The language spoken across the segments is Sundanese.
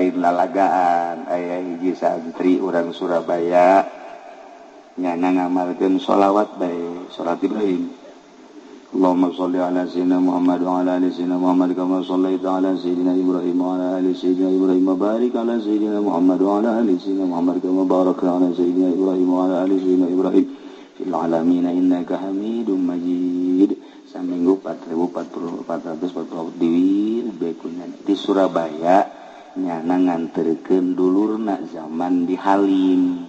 lalagaan aya hiji santri urang Surabaya nyana ngamalkeun sholawat bae salat Ibrahim. Allahumma sholli ala sayyidina Muhammad wa ala ali sayyidina Muhammad kama shallaita ala sayyidina Ibrahim wa ala ali sayyidina Ibrahim wa barik ala sayyidina Muhammad wa ala ali sayyidina Muhammad kama barakta ala sayyidina Ibrahim wa ala ali sayyidina Ibrahim fil alamin innaka Hamidum Majid. Saminggu 4.440 di Surabaya nyana nganterkeun dulurna zaman di Halim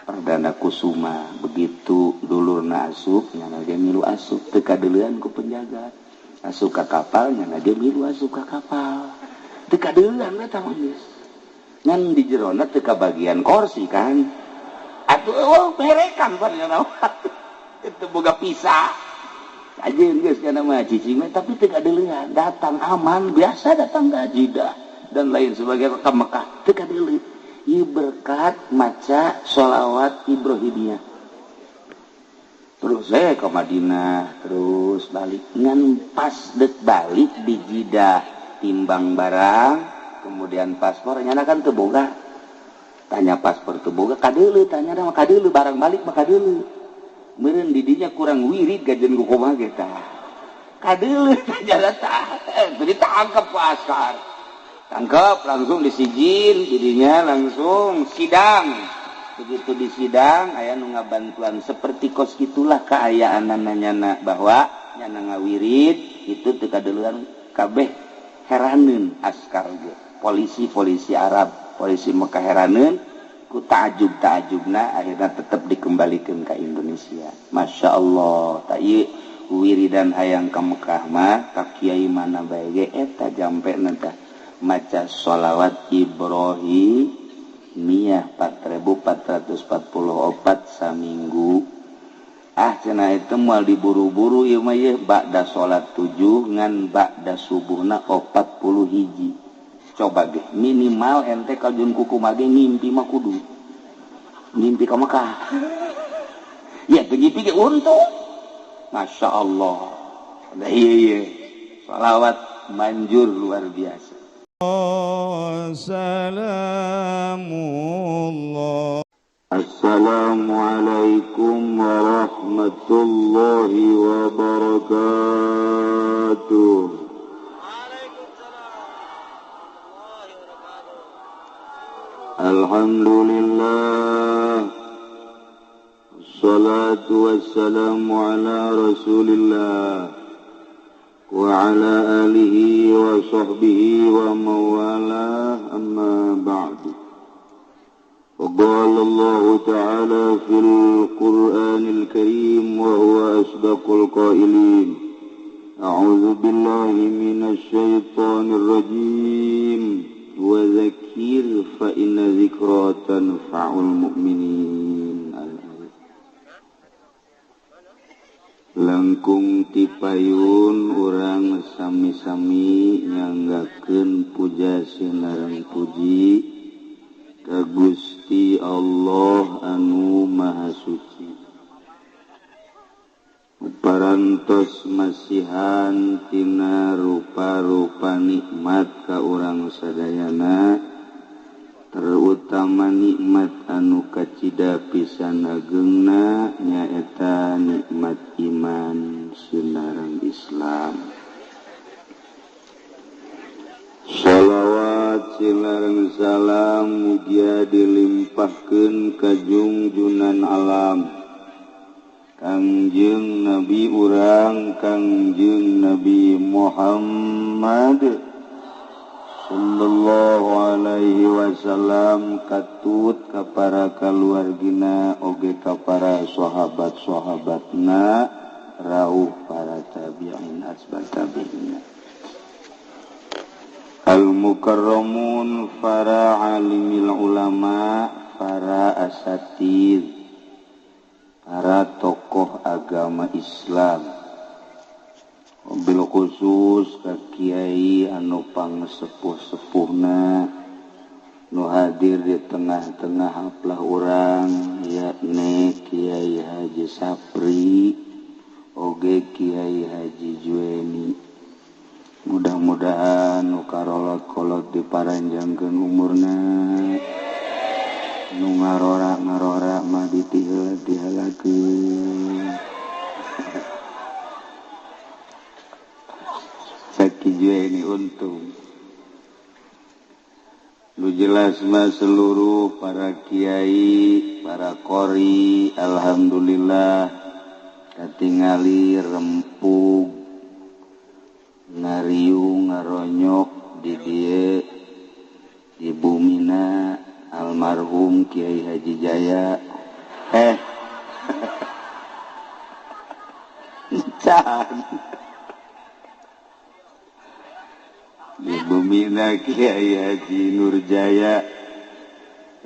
Perdana Kusuma. Begitu dulurna asup nyana dia milu asup teu kadeulean ku penjaga, asup ka kapal nyana dia milu asup ka kapal teu kadeulean eta mah geus ngan di jerona teu kabagian kursi kan atuh merekan pan nyana itu boga pisah ajeun geus kana mah cicing tapi teu kadeulean datang aman biasa datang ka Jeddah dan lain sebagainya ke Mekah teu kadeuleut. Ieu berkat maca sholawat Ibrahimiyah. Terus saya ke Madinah, terus balik. Ngan pas dek balik di Jeddah, timbang barang, kemudian paspor, nyana kan teu boga. Tanya paspor teu boga, kadeuleu, tanya nama kadeuleu, barang balik mah kadeuleu. Meureun di dinya kurang wirid gajeun ku kumaha ge tah. Kadeuleu tanya tah, teu ditangkep ku askar. Tangkap langsung disijin jadinya langsung sidang. Begitu di sidang aya nu ngabantuan seperti kos gitulah kaayaanna nyana bahwa nyana ngawirid itu teu kadeulean kabeh heraneun askar ge. Polisi Arab, polisi Mekah heraneun ku taajub-taajubna akhirna tetep dikembalikeun ka Indonesia. Masya Allah ta ieu wiridan hayang ka Mekah mah ka kiai mana bae ge eta jampena tah maca sholawat Ibrahimiyah 4.444 saminggu. Cenah itu moal diburu-buru ieu mah ye ba'da salat 7 ngan ba'da subuhna 40 hiji. Coba ge minimal ente kajun kuku mah ge ngimpi mah kudu ngimpi ka Mekah. Ya ngimpi ge untung. Masya Allah. Da ieu sholawat manjur luar biasa. Salamullah. Assalamualaikum warahmatullahi wabarakatuh. Alhamdulillah. Assalatu wassalamu ala Rasulillah wa ala alihi wa sahbihi wa mawalah amma ba'du. Qala Allah ta'ala fil Qur'anil Karim wa huwa asdaqul qailin. A'udzu billahi minasy syaithanir rajim. Wa dzakir fa inna dzikra tanfa'ul mu'minin. Langkung tipayun urang sami-sami nyanggakeun puja sinareng puji ka Gusti Allah anu Maha Suci. Parantos masihan tina rupa-rupa nikmat ka urang sadayana, terutama nikmat anu kacida pisan ageungna nyaeta nikmat iman sinareng Islam. Shalawat sinareng salam mugia dilimpahkeun ka junjunan alam Kangjeng Nabi urang Kangjeng Nabi Muhammad sallallahu alaihi wasallam, katut ka para kaluargina oge ka para sahabat-sahabatna rauh para tabi'in asbat tabi'in al-mukarramun para alimil ulama, para asatid, para tokoh agama Islam, bil khusus ka kiai anu pangsepuh-sepuhna nu hadir di tengah-tengah haplah urang, yakni Kiai Haji Sapri oge Kiai Haji Jueni. mudah-mudahan nu karolot-kolot diparanjangkeun umurna, nu ngarora mah ditihalakeun. Sakijue ini untung. Nu jelas mah seluruh para kiai, para qori, alhamdulillah katingali rempug ngariung ngaronyok di dieu di bumina almarhum Kiai Haji Jaya can di bumina Kiai Haji Nurjaya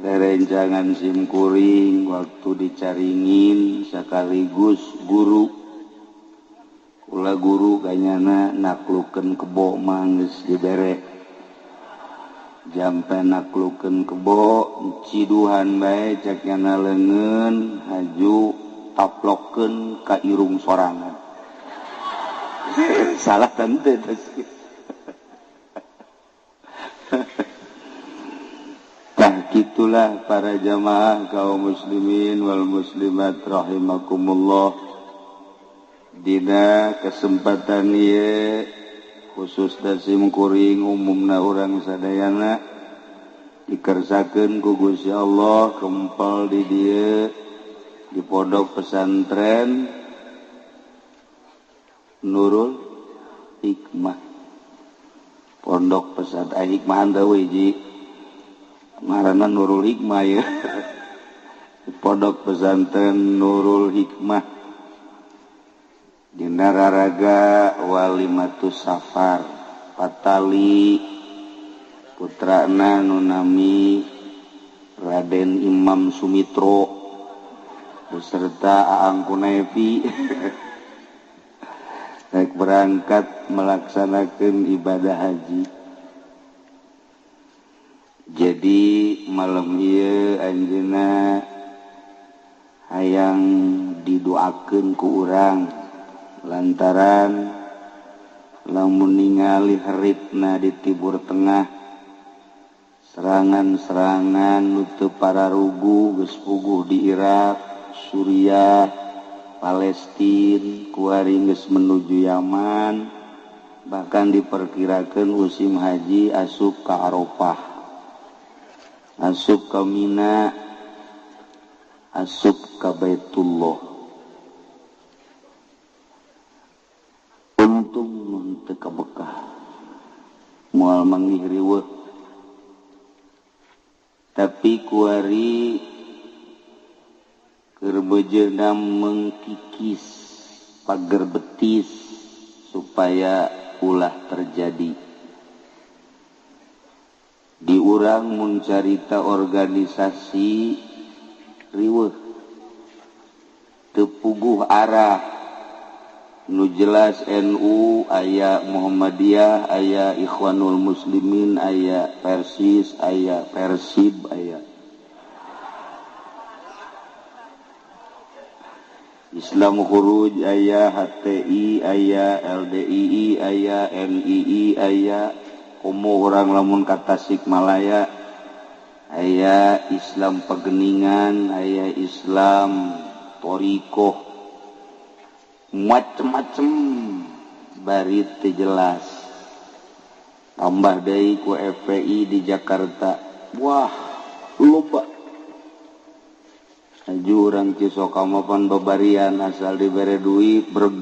rerencangan simkuring waktu dicaringin sekaligus guru ulah guru kayaknya naklukeun kebo manggeus dibere jampe naklukeun kebo ciduhan bae cakna leungeun haju taplokkeun ka irung sorangan salah tante nah gitulah para jamaah kaum muslimin wal muslimat rahimakumullah. Dina kesempatan ieu khusus dasim kuring umumna urang sadayana dikersakeun ku Gusti Allah kempel di dieu di pondok pesantren Nurul Hikmah. Pondok pesantren Hikmah anda wiji ngaranna Nurul Hikmah ya. Di pondok pesantren Nurul Hikmah dina raraga Walimatus Safar Patali putrana nunami Raden Imam Sumitro beserta Aang Kunevi naik berangkat melaksanakan ibadah haji. Jadi malam ieu anjeunna hayang didoakeun ku urang lantaran lamun ningali haritna di Timur Tengah serangan-serangan nu teu pararugu geus puguh di Irak, Suriah, Palestina, kuari geus menuju Yaman, bahkan diperkirakeun musim haji asup ka Arafah, asup ka Mina, asup ka Baitullah. Untung mun teu kabekah moal manggih riweuh tapi kuari keur bejeuna mengkikis pager betis supaya ulah terjadi di urang mun carita organisasi riweuh teu puguh arah. Nu jelas NU aya Muhammadiyah aya Ikhwanul Muslimin aya Persis aya Persib aya Islam Khuruj aya HTI aya LDII aya NII aya komo orang lamun ka Tasikmalaya aya Islam Pegeningan aya Islam Torikoh macem-macem bari teu jelas tambah deui ku FPI di Jakarta wah loba aju urang Cisoka mah pan babarian asal dibere duit breg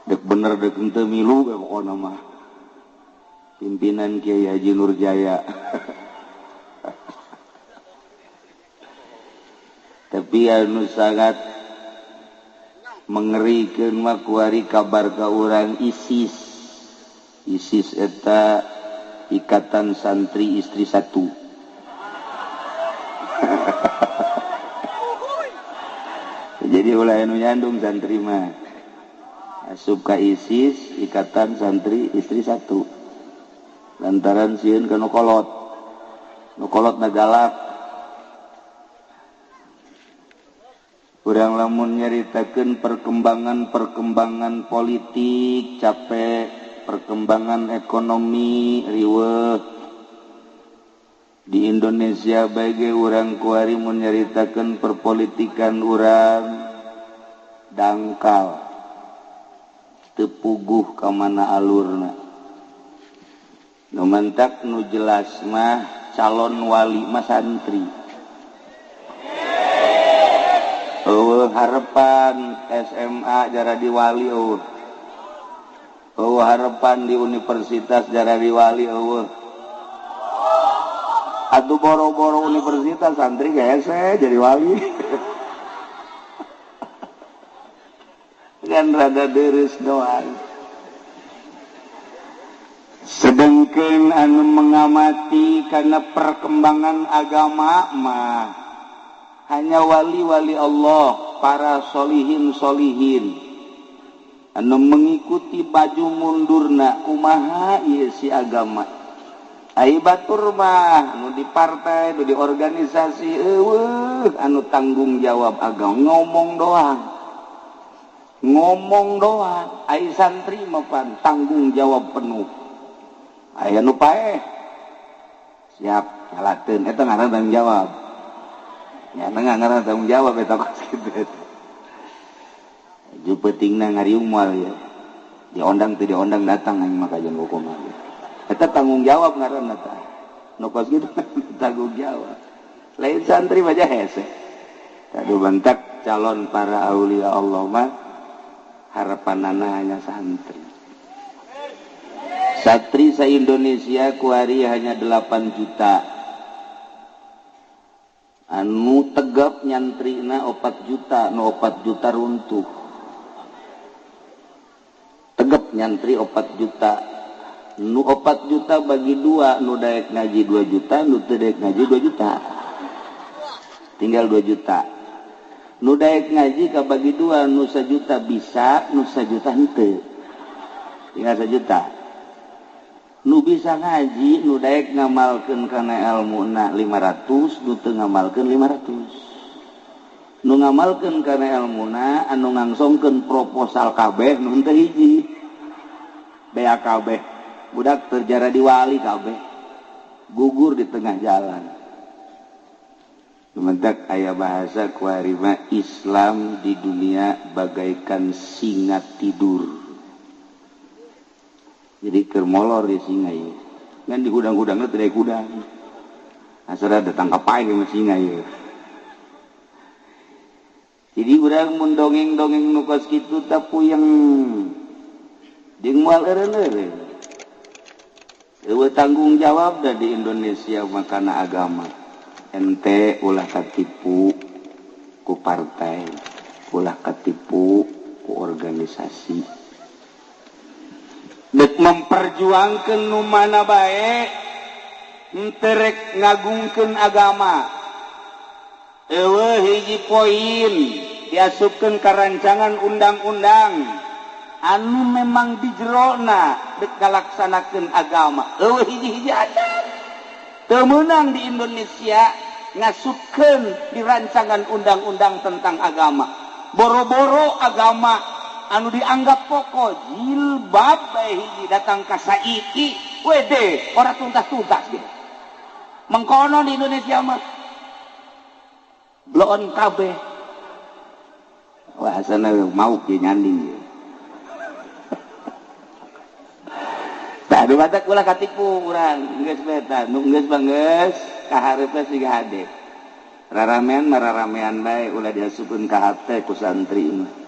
dek bener dek henteu milu we pokona mah pimpinan Kiai Haji Nurjaya tapi anu sangat mengerikan mah kuari kabar ka urang ISIS eta Ikatan Santri Istri Satu jadi ulah anu nyandung santri mah asup ka ISIS Ikatan Santri Istri Satu lantaran sieun ka nu kolot nagalak. Urang lamun nyaritakeun perkembangan politik capek perkembangan ekonomi riweuh di Indonesia bagi urang kuari menyaritakeun perpolitikan urang dangkal teu puguh ka mana alurna. Nu mentak nu jelas mah calon wali mah santri. Harapan SMA jara di wali harapan di universitas jara di wali atuh boro-boro universitas santri gese jadi wali kan rada deres doang. Sedengkeun anu mengamati karena perkembangan agama mah hanya wali-wali Allah, para solihin anu mengikuti baju mundurna kumaha ieu si agama. Ai batur mah anu di partai, anu di organisasi anu tanggung jawab agama ngomong doang. Ai santri mah pan tanggung jawab penuh. Aya nu paeh siap nyalateun eta ngaran tanggung jawab. Ya ngaran tanggung jawab eta kos kitu. Ju pentingna ngariung moal ya. Diondang teu diondang datang aing mah ka jeung hukum. Eta tanggung jawab ngaranna tah. Nu kos kitu tanggung jawab. Lain santri mah hese. Kadu bentak calon para aulia Allah mah harapanana hanya santri. Satri se-Indonesia kuari hanya 8 juta. Anu tegap nyantrina 4 juta, nu 4 juta runtuh. Tegap nyantri 4 juta. Nu 4 juta bagi 2, nu daek ngaji 2 juta, nu teu daek ngaji 2 juta. Tinggal 2 juta. Nu daek ngaji ka bagi 2, nu 1 juta bisa, nu 1 juta henteu. Tinggal 1 juta. Nu bisa ngaji, nu daek ngamalkeun kana ilmuna 500, nu teu ngamalkeun 500. Nu ngamalkeun kana ilmuna anu ngangsongkeun proposal kabeh nu teu hiji. Bea kabeh. Budak terjara di wali kabeh. Gugur di tengah jalan. Sementak aya bahasa kuari mah Islam di dunia bagaikan singa tidur. Jadi keur molor di singa ieu. Ngan di gudang-gudangna teu aya gudang. Asal datang ka pae mah singa ieu. Jadi urang mun dongeng-dongeng nu kos kitu teh puyeng. Jeung moal eureun-eureun. Eueuh tanggung jawab da di Indonesia makana agama. Ente ulah katipu ku partai, ulah katipu ku organisasi. Dek memperjuangkeun nu mana bae henteu rek ngagungkeun agama. Eueuh hiji poin diasupkeun ka rancangan undang-undang anu memang di jerona dek ngalaksanakeun agama. Eueuh hiji-hiji acan teu meunang di Indonesia ngasupkeun di rancangan undang-undang tentang agama. Boro-boro agama anu dianggap pokok jilbab bae hiji datang ka saiki wede ora tuntas-tuntas gitu. Mengkono di Indonesia mah bloon kabeh. Wah asana mau ge nyanding ya. Tah adu batak ulah katipu urang geus beta nu geus bangeus kahareupeun siga hade. Raramean mararamean bae ulah diasupkeun ka hate ku santri mah.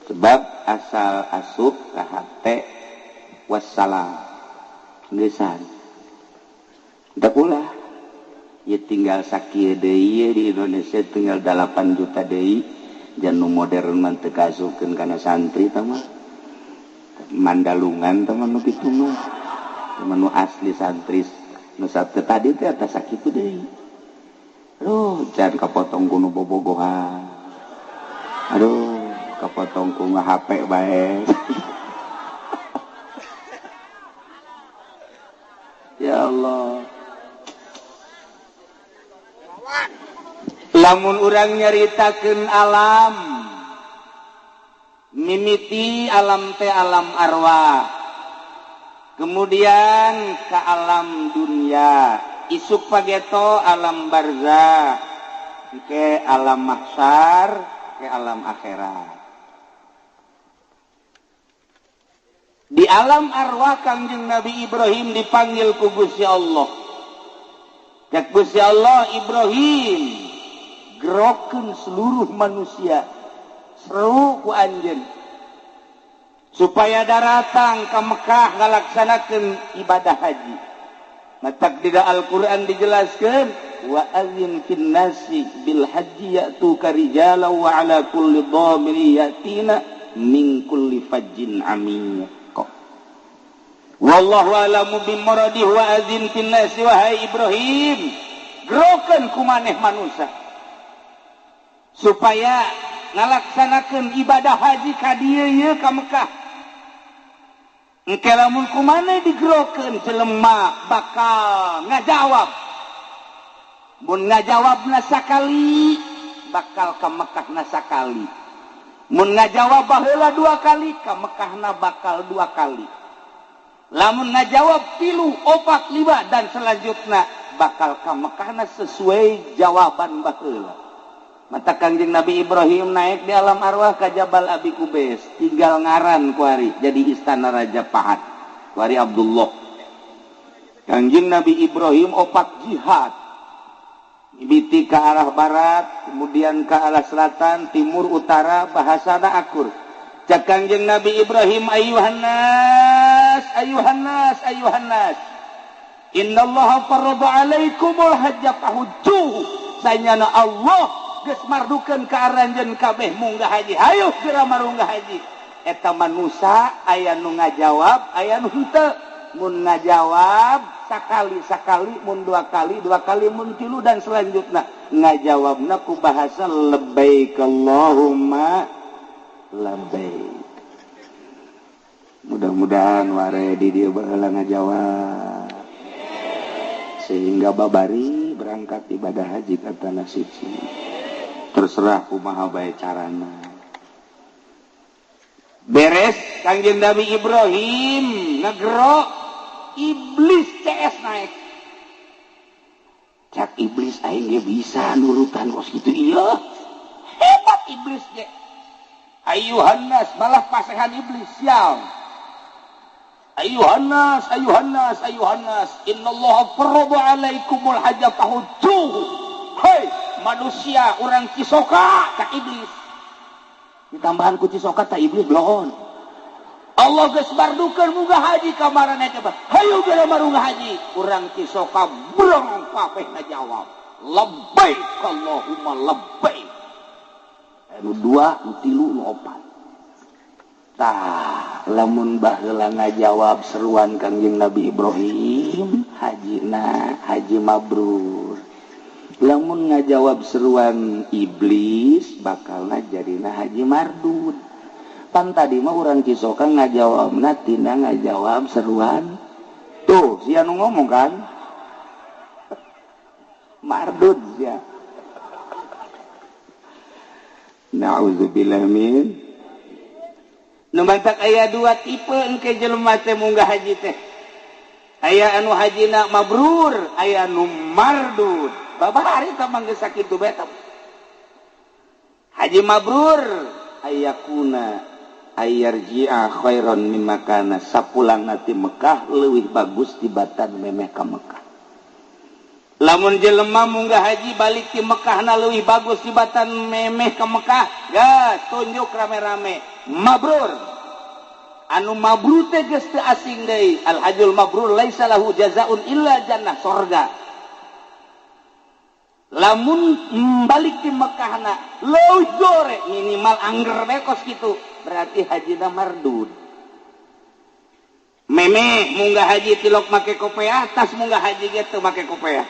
Sebab asal asup ka hate wassalam gesan da pula ya tinggal sakieu deui di Indonesia tinggal 8 juta deui jan nu modern mah teu kasupkeun kana santri tah mah mandalungan tah mah nu kitu mah nu asli santri nu sabtu tadi teh eta sakitu deui. Aduh jan kapotong ku nu bobogohan. Aduh kapotong ku HP bae. Ya Allah. Lamun urang nyaritakeun alam mimiti alam teh alam arwah. kemudian ke alam dunia isuk pageto alam barzah ke alam mahsyar ke alam akhirat. Di alam arwah Kangjeng Nabi Ibrahim dipanggil ku Gusti Allah. Cek Gusti Allah, Ibrahim gerokeun seluruh manusia seru ku anjeun supaya daratang ke Mekah ngalaksanakeun ibadah haji. Matak di Al-Qur'an dijelaskeun wa adzin fin nasi bil haji ya'tuka rijalan wa ala kulli dhamiri yatina min kulli fajjin amiyya. Wallahu a'lamu bimuradih wa adzin fin nasi wahai Ibrahim gerokeun ku maneh manusia supaya ngalaksanakeun ibadah haji ka dieu ye ka Mekah. Engke lamun kumaneh digerokeun jelema bakal ngajawab. Mun ngajawabna sakali bakal ka Mekahna sakali. Mun ngajawab baheula 2 kali ka Mekahna bakal 2 kali. Lamun ngajawab 3, 4, 5 dan selanjutnya bakal ka Mekahna sesuai jawaban baheula. Mata Kangjeng Nabi Ibrahim naik di alam arwah ke Jabal Abi Kubais, tinggal ngaran kuari jadi istana Raja Pahat kuari Abdullah. Kangjeng Nabi Ibrahim opat jihad mimiti ke arah barat kemudian ke arah selatan timur utara bahasana akur. Cak Kangjeng Nabi Ibrahim ayuhan nas innallaha farada alaikumul hajja fahujjuhu sayana Allah geus mardukeun ka aranjeun kabeh munggah haji. Hayu geura marunggah haji. Eta manusia aya nu ngajawab, aya nu henteu. Mun ngajawab sakali, mun 2 kali, mun 3 dan selanjutnya ngajawabna ku bahasa labbaik Allahumma labbaik. Mudah-mudahan ware di dieu baheula ngajawab. Sehingga babari berangkat ibadah haji ka tanah suci. Terserah kumaha bae carana. Beres Kangjeng Nabi Ibrahim ngegerok iblis CS naik. Cak iblis aing ge bisa nurutan kos kitu ieu. Hebat iblis ge. Ayuhan nas malah pasehan iblis sial. Ayuhan nas innallaha farada alaikumul hajja fahujjuhu. Hei manusia orang Cisoka tak iblis ditambahan ku Cisoka tak iblis belon Allah geus bardukeun munggah haji kamarana coba hayu geura marunggah haji urang Cisoka brong kabeh ngajawab labbaik Allahumma labbaik anu 2 nu 3 nu 4 tah lamun baheula ngajawab seruan Kangjeng Nabi Ibrahim hajina haji mabrur. Lamun ngajawab seruan iblis bakalna jadina haji mardud. Pan tadi mah urang Cisoka ngajawabna tina ngajawab seruan. Tuh, sia nu ngomong kan? Mardud sia. Nauzubillah min. Nu mantak aya 2 tipe engke jelema teh munggah haji teh. Aya anu hajina mabrur, aya anu mardud. Babari tamang geus sakitu beta. Haji mabrur ayakuna ayarji'a khairan mimma kana sapulangna ti Mekah leuwih bagus tibatan memeh ka Mekah. Lamun jelema munggah haji balik ti Mekahna leuwih bagus tibatan memeh ka Mekah, gas tunjuk rame-rame mabrur. Anu mabrur teh geus teu asing deui. Al hajjul mabrur laisa lahu jazaa'un illa jannah surga. Lamun balik di Mekahna leuwih gore minimal angger bekos gitu berarti hajina mardud. Memeh munggah haji tilok make kopiah tas munggah haji ge teu make kopiah.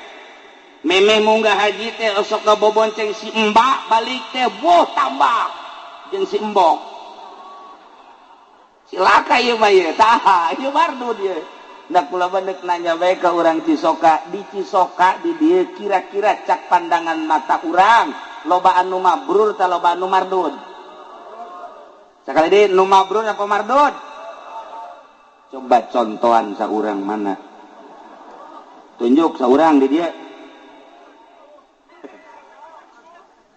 Memeh munggah haji teh sok bobonceng si mbak balik teh boh tambah jeung si embok. Silaka ieu mah ieu tah ieu mardud ieu. Ndak kula bandek nanya bae ka urang Cisoka, di Cisoka di dieu kira-kira cak pandangan mata urang loba anu mabrur tah loba anu mardud. Sakali deui nu mabrur apa mardud? Coba contohan saurang mana? Tunjuk saurang di dia.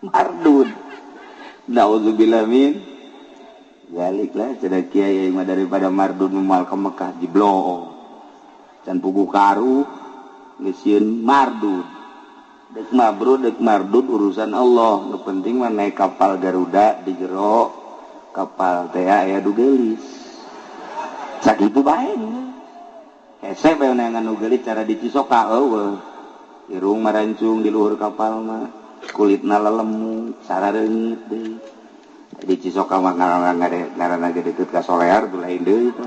Mardud. Nauzubillah min. Baliklah cedak kiai mah daripada mardud mual ke Mekah jibloo. Can pugu karu geusieun mardud. Dek mardud urusan Allah. Nu penting mah naik kapal Garuda di jero kapal teh aya dugelis. Sakitu bae. Hese bae neangan nugelis cara di Cisoka eueuh. Irung marancung di luhur kapal mah kulitna lelemu, sarareungit deui. Di Cisoka mah ngaranna ge deukeut ka Solear tuh lain deui itu.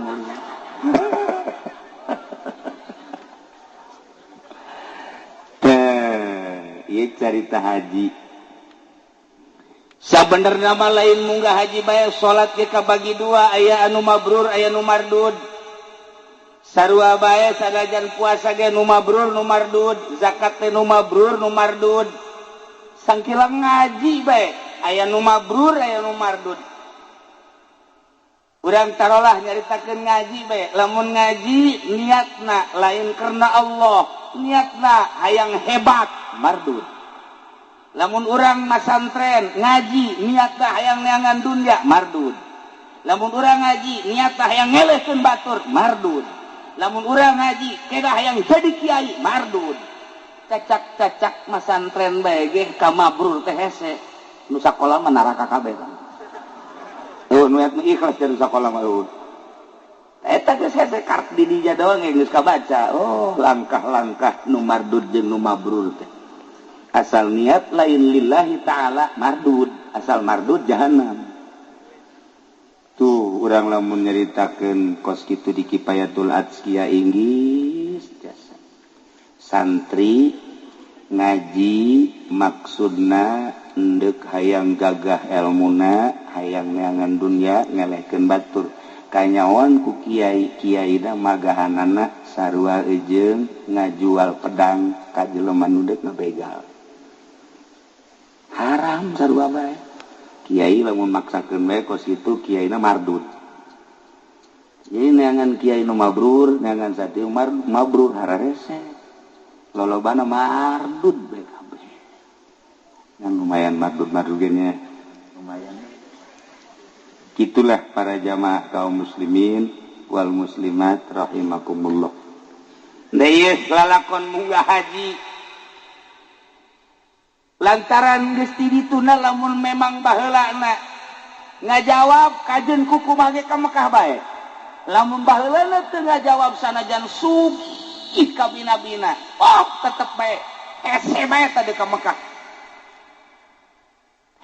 Ieu carita haji. Sabenerna mah lain munggah haji bae salat ge kabagi dua, aya anu mabrur aya nu mardud. Sarua bae sanajan puasa ge nu mabrur nu mardud, zakat teh nu mabrur nu mardud. Sangkila ngaji bae aya nu mabrur aya nu mardud. Urang tarolah nyaritakeun ngaji bae, lamun ngaji niatna lain karena Allah, niatna hayang hebat mardud. Lamun urang masantren ngaji niatna hayang neangan dunya mardud. Lamun urang ngaji niatna hayang ngelehkeun batur mardud. Lamun urang ngaji kedah hayang jadi kiai mardud. Cacak-cacak masantren bae ge ka mabrur teh hese. Nu sakola mah neraka kabeh. Nu ikhlas jadi sakola mah eueuh. Eta geus hese kart di dinya doang geus kabaca. Oh, langkah-langkah nu mardud jeung nu mabrur teh. Asal niat lain lillahi ta'ala mardud, asal mardud jahanam. Tuh urang lamun nyaritakeun kos kitu di Kifayatul Adzkiya inggis jasa. Santri ngaji maksudna endek hayang gagah elmuna, hayang neangan dunya ngelehkeun batur. Kanyawan ku kiai-kiaina magahanana sarua ejeung ngajual pedang ka jelema nu deuk ngabegal. Haram sarua bae. Kiai lamun maksakeun bae kos kitu kiaina mardud. Jadi neangan kiai nu mabrur, neangan satiu mabrur hararese. Lolobana mardud bae kabeh. Yang lumayan mardud ge nya. Lumayan. Gitulah para jamaah kaum muslimin wal muslimat rahimakumullah. Deui lalakon munggah haji. Lantaran geus ti dituna lamun memang baheulana ngajawab kajeun kuku mah ge ka Mekah bae. Lamun baheulana teu ngajawab sanajan sugih ka bina-bina, oh tetep bae hese bae tadi ka Mekah.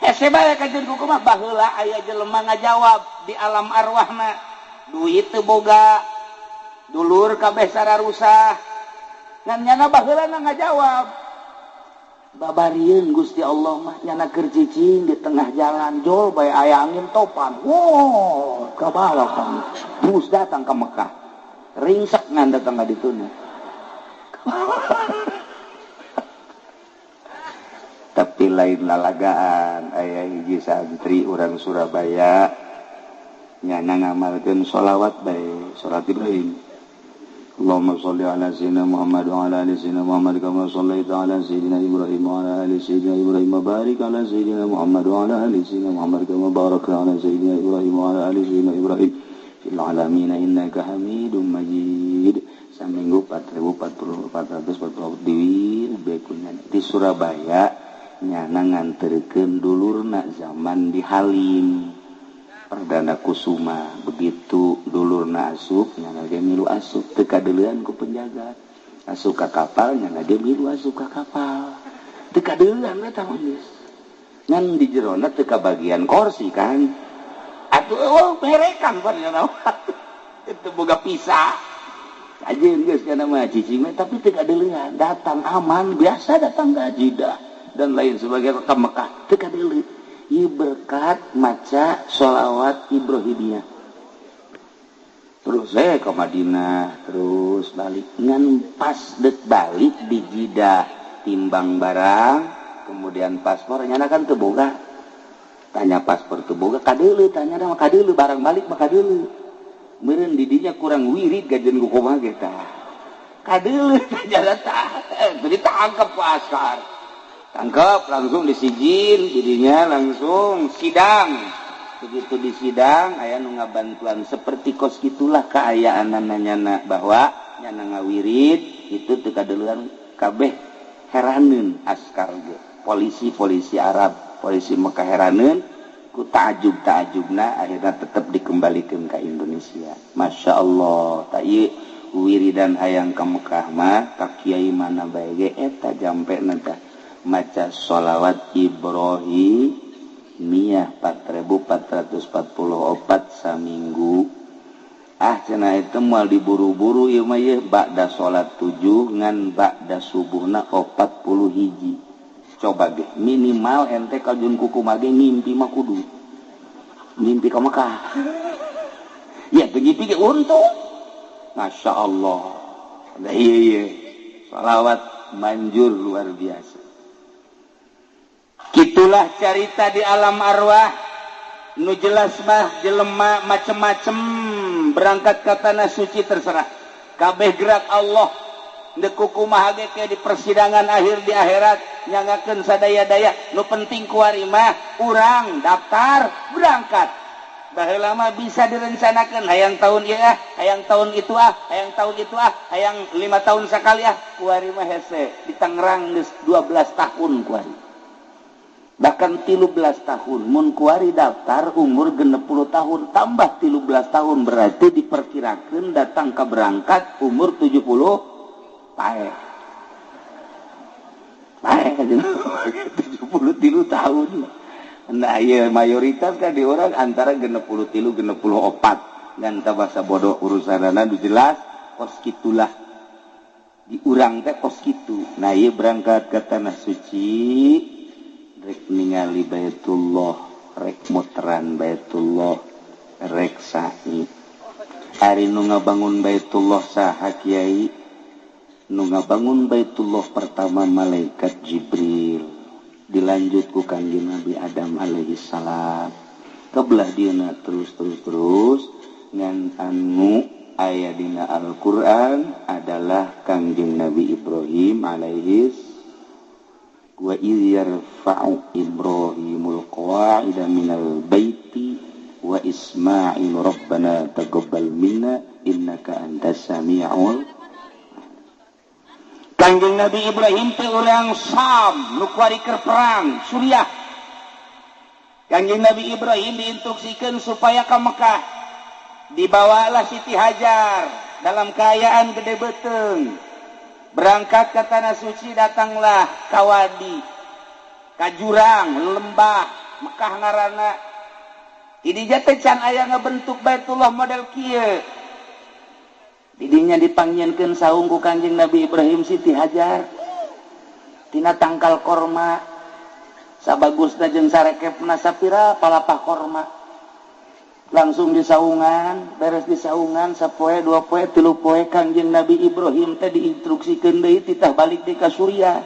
Hese bae kajeun kuku mah baheula aya jelema ngajawab di alam arwahna. Duit teu boga, dulur kabeh sararusah. Ngan nyana baheulana ngajawab. Babarieun Gusti Allah mah nyana keur cicing di tengah jalan jol bae aya angin topan. Wow, kabalak kan. Terus datang ke Mekah. Ringsek ngan datang ka dituna. Tapi lain lalagaan aya hiji santri urang Surabaya nyana ngamalkeun sholawat bae salat Ibrahim. Allahumma sholli ala sayyidina Muhammad wa ala ali sayyidina Muhammad kama shallaita ala sayyidina Ibrahim wa ala ali sayyidina Ibrahim wa barik ala sayyidina Muhammad wa ala ali sayyidina Muhammad kama barakta ala sayyidina Ibrahim wa ala ali sayyidina Ibrahim fil alamin innaka Hamidum Majid. Saminggu 4.440 di Surabaya nyana nganterkeun dulurna zaman di Halim Perdana Kusuma. Begitu dulurna asup nyana dia milu asup teu kadeulean ku penjaga. Asup ka kapal nyana dia milu asup ka kapal. Teu kadeulean eta mah geus. Ngan di jerona teu kabagian kursi kan. Atuh oh merekan pan nyana. Itu boga pisah. Ajeun geus kana mah cicing tapi teu kadeulean, datang aman biasa datang ka Jeddah dan lain sebagainya ke Mekah teu kadeuleut. Ieu berkat maca sholawat Ibrahimiyah. Terus saya ke Madinah, terus balik. Ngan pas dek balik di Jeddah, timbang barang, kemudian paspor, nyana kan teu boga. Tanya paspor teu boga, kadeuleu, tanya mah kadeuleu, barang balik mah kadeuleu. meureun didinya kurang wirid gajeun ku kumaha ge tah kadeuleuh jara tah ditangkap ku askar tangkap langsung disijin didinya langsung sidang begitu di sidang aya nu ngabantuan seperti kos gitulah kaayaanna nyana bahwa nyana ngawirid itu teu kadeuleuhan kabeh heraneun askar ge polisi Arab polisi Mekah heraneun ku taajub-taajubna akhirna tetep dikembalikan ke Indonesia. Masya Allah tak ieu wiridan hayang ka Mekah mah ka kiai mana bae ge eta jampena tah maca sholawat Ibrahim Miyah 4444 saminggu. Cenah itu moal diburu-buru ieu mah ye ba'da salat 7 ngan ba'da subuhna 40 hiji. Coba ge minimal ente kajun kuku mage ngimpi mah kudu ngimpi ka Mekah. Ya ngimpi ge untung. Masya Allah. Nah iya sholawat manjur luar biasa. Gitulah cerita di alam arwah nu jelas mah jelema macem-macem berangkat ka tanah suci terserah kabeh gerak Allah deuk kumaha ge ke di persidangan akhir di akhirat nyangakeun sadaya-daya nu penting kuari mah urang daftar berangkat baheula mah bisa direncanakeun hayang tahun ieu hayang tahun itu hayang tahun itu hayang 5 tahun sakali kuari mah hese di Tangerang geus 12 tahun kuari bahkan 13 tahun mun kuari daftar umur 60 tahun tambah 13 tahun berarti diperkirakan datang ke berangkat umur 70 pae 73 tahun nah iya mayoritas kan di orang antara 63 64 dan tabasa bodoh urusanana jelas kos gitulah di urang teh kos kitu nah iya berangkat ke tanah suci rek ningali Baitullah rek muteran Baitullah rek sa'i hari nu ngabangun Baitullah saha kiai nu ngabangun Baitullah pertama malaikat Jibril dilanjut ku Kangjeng Nabi Adam alaihi salam kebelah dieuna terus ngan anu aya dina Al-Qur'an adalah Kangjeng Nabi Ibrahim alaihi wa idh yarfa'u Ibrahimul qawa'ida minal baiti wa Ismail rabbana taqabbal minna innaka antas sami'ul. Kangjeng Nabi Ibrahim teh urang Sam nu kuari keur perang Suriah. Kangjeng Nabi Ibrahim diinstruksikeun supaya ka Mekah dibawalah Siti Hajar dalam keadaan gede beteung. Berangkat ke tanah suci datanglah kawadi kajurang lembah Mekah ngaranna didinya teh can aya ngabentuk Baitullah model kieu didinya dipanggieunkeun saung ku Kangjeng Nabi Ibrahim Siti Hajar tina tangkal korma sabagusna jeung sarekepna sapira palapah korma langsung disaungan beres disaungan sapoe 2 poe 3 poe Kangjeng Nabi Ibrahim teh diinstruksikeun deui titah balik deui ka Suriah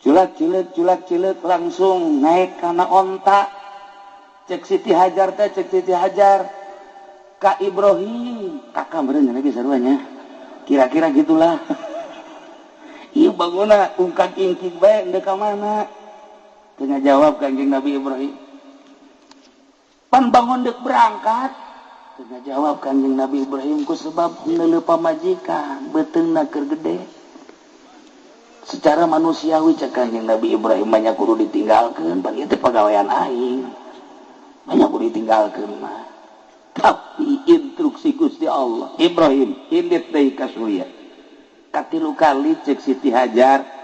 culak-cileuk langsung naik kana onta cek Siti Hajar ka Ibrahim kakak meureun lagi saruanya kira-kira gitulah ieu bangunna ungkak-ingkik bae endeu ka mana teu ngajawab Kangjeng Nabi Ibrahim pan bangun dek berangkat tengah jawab Kangjeng Nabi Ibrahim ku sebab neuleuh pamajikan beteungna keur gede secara manusiawi cek Kangjeng Nabi Ibrahim banyak kudu ditinggalkeun pan ieu teh pagawean aing banyak kudu ditinggalkeun mah tapi instruksi Gusti Allah Ibrahim indit deui ka Suriah katilu kali cek Siti Hajar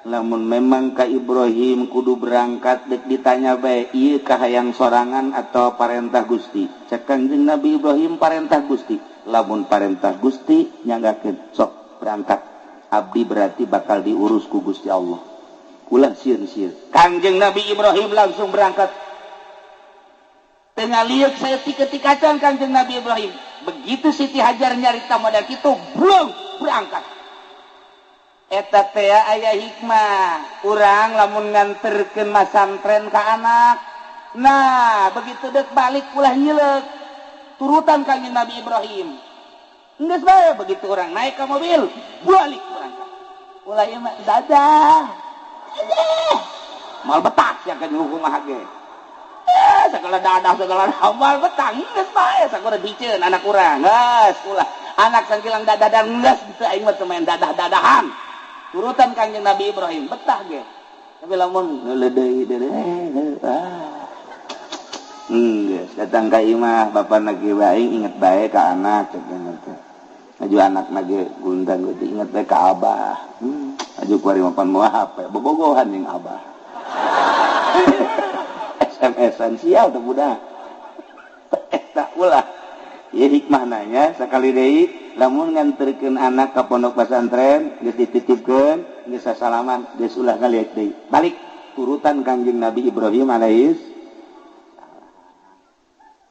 lamun memang ka Ibrahim kudu berangkat dek ditanya bae ieu kahayang sorangan atau parentah Gusti cek Kangjeng Nabi Ibrahim parentah Gusti lamun parentah Gusti nyanggakeun sok berangkat abdi berarti bakal diurus ku Gusti Allah ulah sieun-sieun Kangjeng Nabi Ibrahim langsung berangkat teu ngaliuk saya tiketik-acan Kangjeng Nabi Ibrahim begitu Siti Hajar nyarita model kitu blong berangkat eta teh aya hikmah urang lamun nganterkeun masantren ka anak nah begitu deuk balik ulah nyileuk turutan kanjeng Nabi Ibrahim. Geus bae begitu orang naik ke mobil, balik urang. Ulah ieu mah dadah. Mal betak sia kan hukum mah ge. Segala dadah segala mal betak geus bae sakumaha diceun anak urang. Geus ulah anak sangkilang dadah dan geus teu aing mah teu main dadah-dadahan. Turutan kanjeng Nabi Ibrahim betah ge. Tapi lamun ngeuleudeuy geus datang ka imah bapa nagi bae inget bae ka anak cenah teh. Aju anak nage gundang geuti inget bae ka abah. Aju kuari mapan moal HP bobogohan jeung abah. SMS-an sial teh budak. Eta ulah. Ieu hikmah nanya sakali deui lamun nganterkeun anak ka pondok pesantren geus dititipkeun geus sasalaman geus ulah ngaliek deui. Balik turutan Kanjeng Nabi Ibrahim alaihis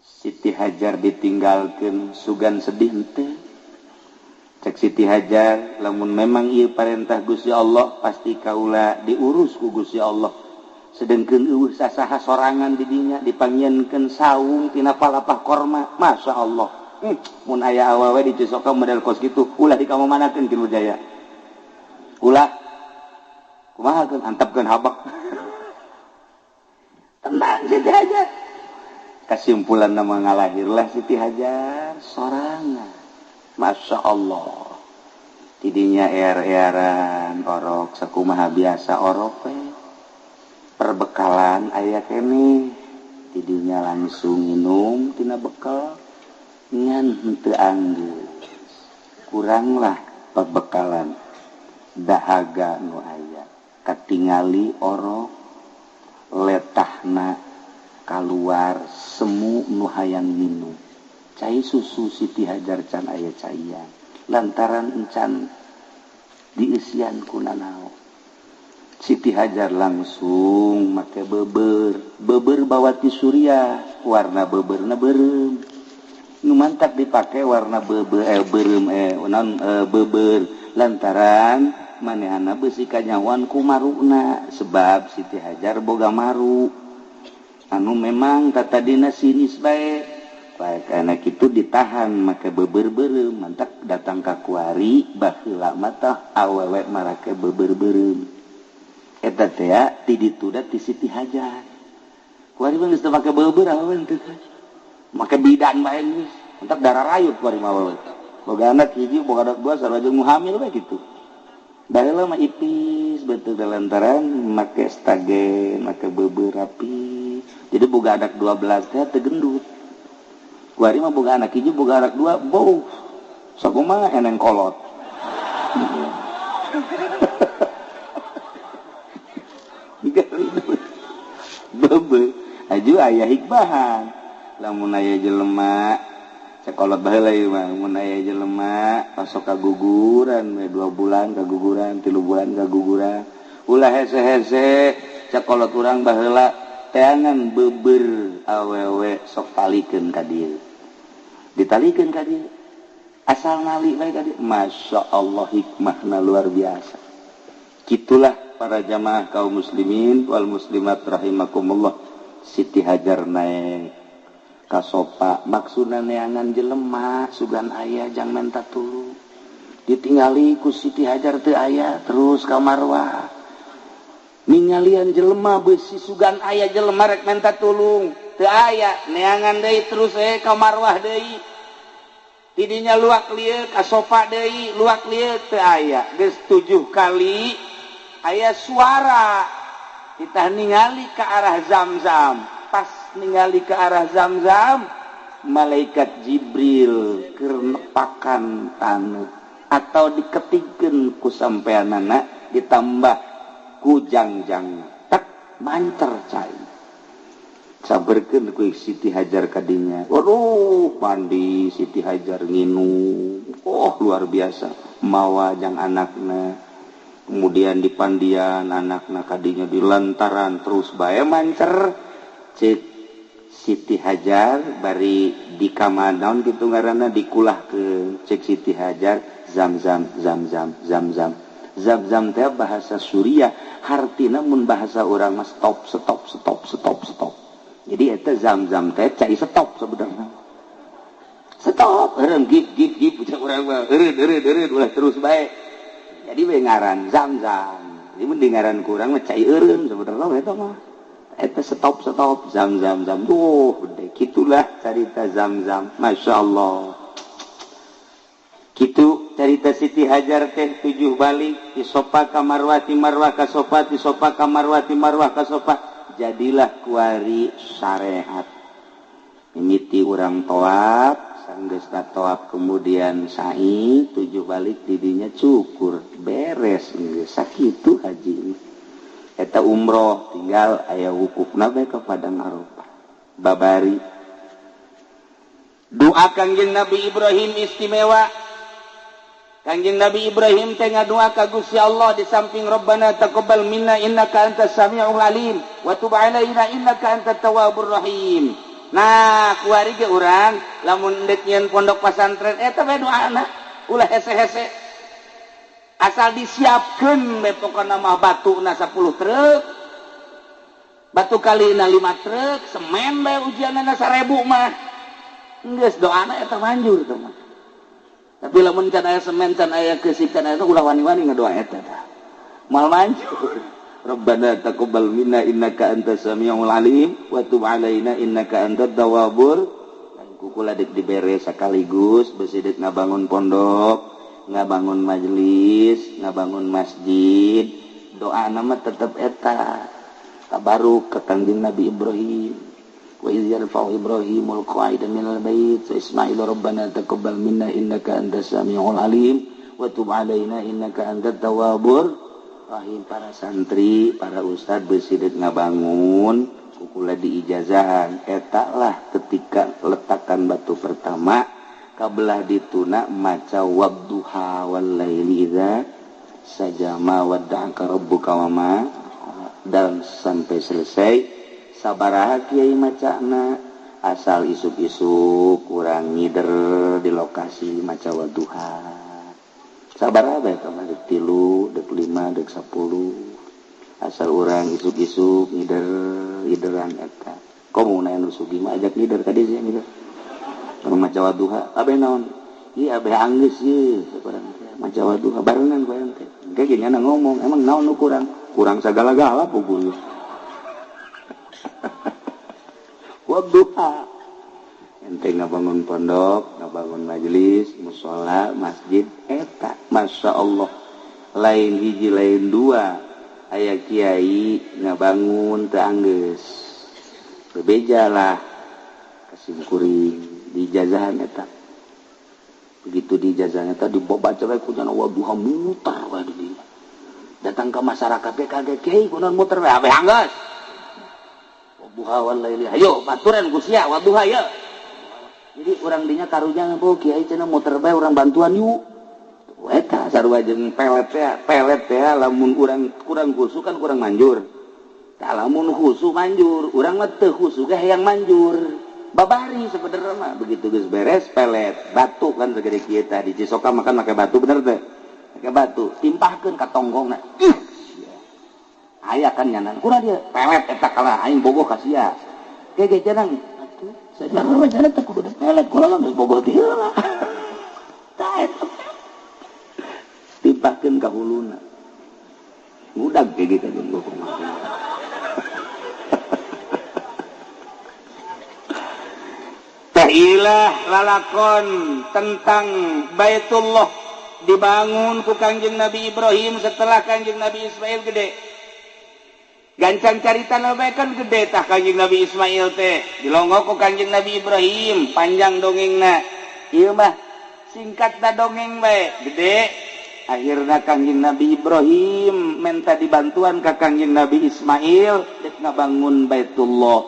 Siti Hajar ditinggalkeun sugan sedih henteu. Cek Siti Hajar lamun memang ieu parentah Gusti Allah pasti kaula diurus ku Gusti Allah. Sedengkeun eueuh sasaha sorangan di dinya dipangieunkeun saung tina palapah korma. Masya Allah. Mun aya awewe di Cisoka model kos kitu ulah dikamanakeun Kilu Jaya. Ulah kumaha keun antepkeun habak. Tenang Siti Hajar. Kesimpulan nama ngalahirlah Siti Hajar sorangan. Masya Allah. Tidinya er-eran orok sakumaha biasa orok perbekalan aya kene tidinya langsung minum tina bekal ngan henteu anggeus kuranglah perbekalan dahaga nu aya katingali orok letahna kaluar semu nu hayang minum cai susu Siti Hajar can aya caian lantaran encan diisian ku nanaon Siti Hajar langsung make beber bawa ti surya warna beberna beureum nu mantap dipake warna beureum beber lantaran manehna beusi kanyawan ku maruna sebab Siti Hajar boga maru anu memang tatadina sinis bae baik anak itu ditahan make beber beureum mantap datang ka kuari baheula mata awewe marake beber beureum eta teh ti dituda ti Siti Hajar. Kuari mah geus teu make beubeur awewe teh. Make bidan bae geus. Entak darah rayut kuari mah awewe. Boga anak hiji, boga anak dua sareng mu hamil bae kitu. Baheula mah ipis beuteung lantaran make stagen, make beubeur rapi. Jadi boga anak 12 teh teu gendut. Kuari mah boga anak hiji, boga anak dua bau. Sakumaha eneng kolot. Bebe aju aya hikmahan lamun aya jelema sakolot baheula ieu mah mun aya jelema masuk kaguguran 2 bulan kaguguran 3 bulan kaguguran ulah hese-hese sakolot urang baheula teangan beubeur awewe sok talikeun ka dieu ditalikeun ka dieu asal nali bae ka dieu masyaallah hikmahna luar biasa kitulah para jamaah kaum muslimin wal muslimat rahimakumullah Siti Hajar naik kasopa maksudna neangan jelema sugan aya jang menta tulung ditingali ku Siti Hajar teu aya terus ka marwah ningalian jelema beusi sugan aya jelema rek menta tulung teu aya neangan deui terus ka marwah deui tidinya luak lieu kasopa deui luak lieu teu aya geus 7 kali aya suara kita ningali ke arah Zamzam pas ningali ke arah Zamzam malaikat Jibril keur nepakan taneuh atau diketikeun ku sampeanana ditambah ku jangjang tak mancer cai saberkeun ku Siti Hajar kadinya waduh mandi Siti Hajar nginum luar biasa mawa jang anakna kemudian di pandian anakna kadinya di lantaran terus bae mancer cek Siti Hajar bari di kamanaon kitu ngaranna dikulah ke cek Siti Hajar Zamzam teh bahasa Suriah hartina mun bahasa urang mah stop jadi eta Zamzam teh cai stop sebenarnya stop gip urang mah eureud ulah terus bae jadi we ngaran zam-zam jadi mending ngaran kurang mah cai eureun sebenarnya eta mah eta stop zam-zam duh gede kitulah carita zam-zam masyaallah kitu carita Siti Hajar teh 7 balik ti sofa ka marwah ti marwah ka sofa ti sofa ka marwah ti marwah ka sofa jadilah kuari syariat mimiti urang toab sanggeus tawaf kemudian sa'i 7 balik didinya cukur beres geus sakitu haji eta umroh tinggal aya wukufna bae ka Padang Arafah babari doa Kangjeng Nabi Ibrahim istimewa Kangjeng Nabi Ibrahim teh ngadoa ka Gusti Allah di samping Rabbana taqabbal minna innaka antas samiul alim wa tub alaina innaka antat tawwabur rahim. Nah, kuari ge urang lamun deuk nyeun pondok pesantren eta bae doana ulah hese-hese. Asal disiapkeun bae pokona mah batuna 10 truk. Batu kalina 5 truk, semen bae ujianna 1000 mah. Geus doana eta manjur teh mah. Tapi lamun can aya semen can aya keusik can aya ulah wani-wani ngadoa eta tah. Mal manjur. Rabbana taqabbal minna innaka antas samiul alim wa tub alaina innaka antat tawwabur kukula dik dibere sakaligus beusi deuk ngabangun pondok ngabangun majelis ngabangun masjid doana mah tetep eta tabaruk ka Kangjeng Nabi Ibrahim wa iz yarfa'u Ibrahimul qa'ida minal bait wa Ismail rabbana taqabbal minna innaka antas samiul alim wa tub alaina innaka antat tawwabur rahim. Para santri para ustad besidet ngabangun kukula diijazahan eta lah ketika letakan batu pertama kabelah dituna maca wadduha wal laili idza sajama wadda'aka rabbuka wa ma dan sampai selesai sabaraha kiai macana asal isuk-isuk kurang ngider di lokasi maca wadduha sabaraha bae ka dek 3 dek 5 dek 10 asal urang isuk-isuk ngideran eta komo na anu sugi mah ajak ngider ka dieu ngider maca wadduha abe naon ieu abe anggeus ieu sabarang maca wadduha barengan ku ente engke ge nyana ngomong emang naon nu kurang sagala-gala pugul wadduha ente ngabangun pondok ngabangun majelis mushola masjid eta masya Allah lain hiji lain dua aya kiai ngabangun teu anggeus bebejalah kasimkuring dijazahan eta begitu dijazahan eta dibaca we ku jana wadduha mutar we di dieu datang ke masyarakat teh kaget kiai kunaon muter we abe anggeus wadduha wal laili hayo baturan ku sia wadduha ye jadi orang dinya karunya ngeuh kiai cenah muter bae urang bantuan yuk eta sarua jeung pelet teh lamun urang khusu kan kurang manjur tah lamun khusu manjur urang mah teu khusu ge hayang manjur babari sebenarnya mah begitu geus beres pelet batu kan segede kieu tah di Cisoka makan make batu bener teh make batu timpahkeun ka tonggongna aya kan nyanan kurang dia pelet eta kalah aing bogoh ka sia ge jangan saja mah jangan teh kudu pelet kumaha geus bogoh teh heula tah eta timpakeun ka huluna ngudag ge gitu jeung gua kumaha tahilah lalakon tentang Baitullah dibangun ku Kangjeng Nabi Ibrahim setelah Kangjeng Nabi Ismail gede gancang carita bae kan gede tah Kangjeng Nabi Ismail teh dilonggo ku Kangjeng Nabi Ibrahim panjang dongengna ieu mah singkatna dongeng bae gede akhirna Kangjeng Nabi Ibrahim minta dibantuan ka Kangjeng Nabi Ismail dek ngabangun Baitullah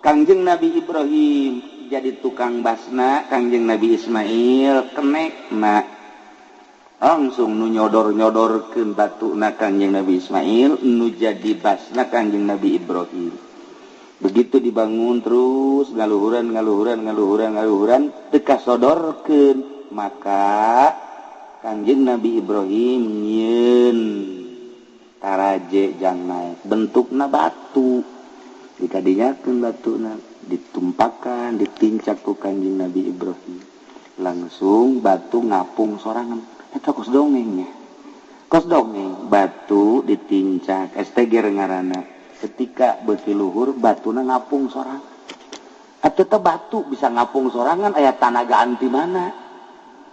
Kangjeng Nabi Ibrahim jadi tukang basna Kangjeng Nabi Ismail kenekna langsung nu nyodor-nyodorkeun batuna Kangjeng Nabi Ismail nu jadi basna Kangjeng Nabi Ibrahim begitu dibangun terus ngaluhuran teu kasodorkeun maka Kangjeng Nabi Ibrahim nyieun taraje jang naik bentukna batu dikadinyakeun batuna ditumpakan ditincak ku Kanjeng Nabi Ibrahim langsung batu ngapung sorangan eta kos dongengnya kos dongeng batu ditincak esteger ngaranna ketika beuki luhur batuna ngapung sorangan atuh teh batu bisa ngapung sorangan aya tanagaan di mana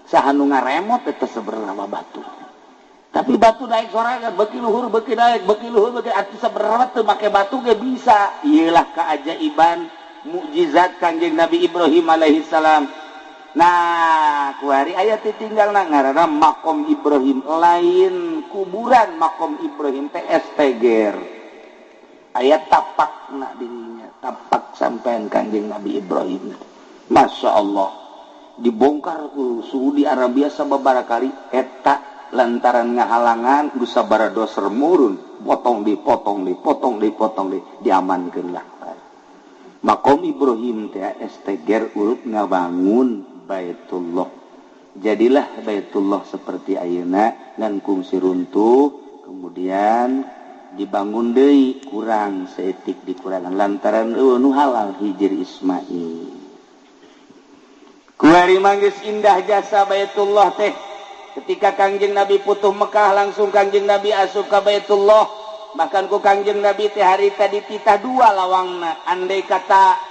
sahanu ngaremot eta seberapa batu tapi batu naik sorangan beuki luhur beuki naik beuki luhur beuki atuh seberapa teu make batu ge bisa ieulah keajaiban mukjizat Kanjeng Nabi Ibrahim alaihi salam. Nah kuari ayat ditinggalna ngaranna makom Ibrahim lain kuburan makom Ibrahim teh esteger ayat tapakna dirinya tapak sampean Kanjeng Nabi Ibrahim. Masya Allah dibongkar ku suhu di Arabia sababaraha kali eta lantaran ngahalangan geus sabaraha doser murun potong dipotong diamankeun lah makom Ibrahim teh esteger urut ngabangun Baitullah. Jadilah Baitullah seperti ayeuna ngan kungsi runtuh kemudian dibangun deui kurang saeutik dikurangan lantaran nu halal hijir Ismail. Kuari manggis indah jasa Baitullah teh ketika Kangjeng Nabi putuh Mekah langsung Kangjeng Nabi asup ka Baitullah bahkan ku Kangjeng Nabi teh harita dititah dua lawangna andai kata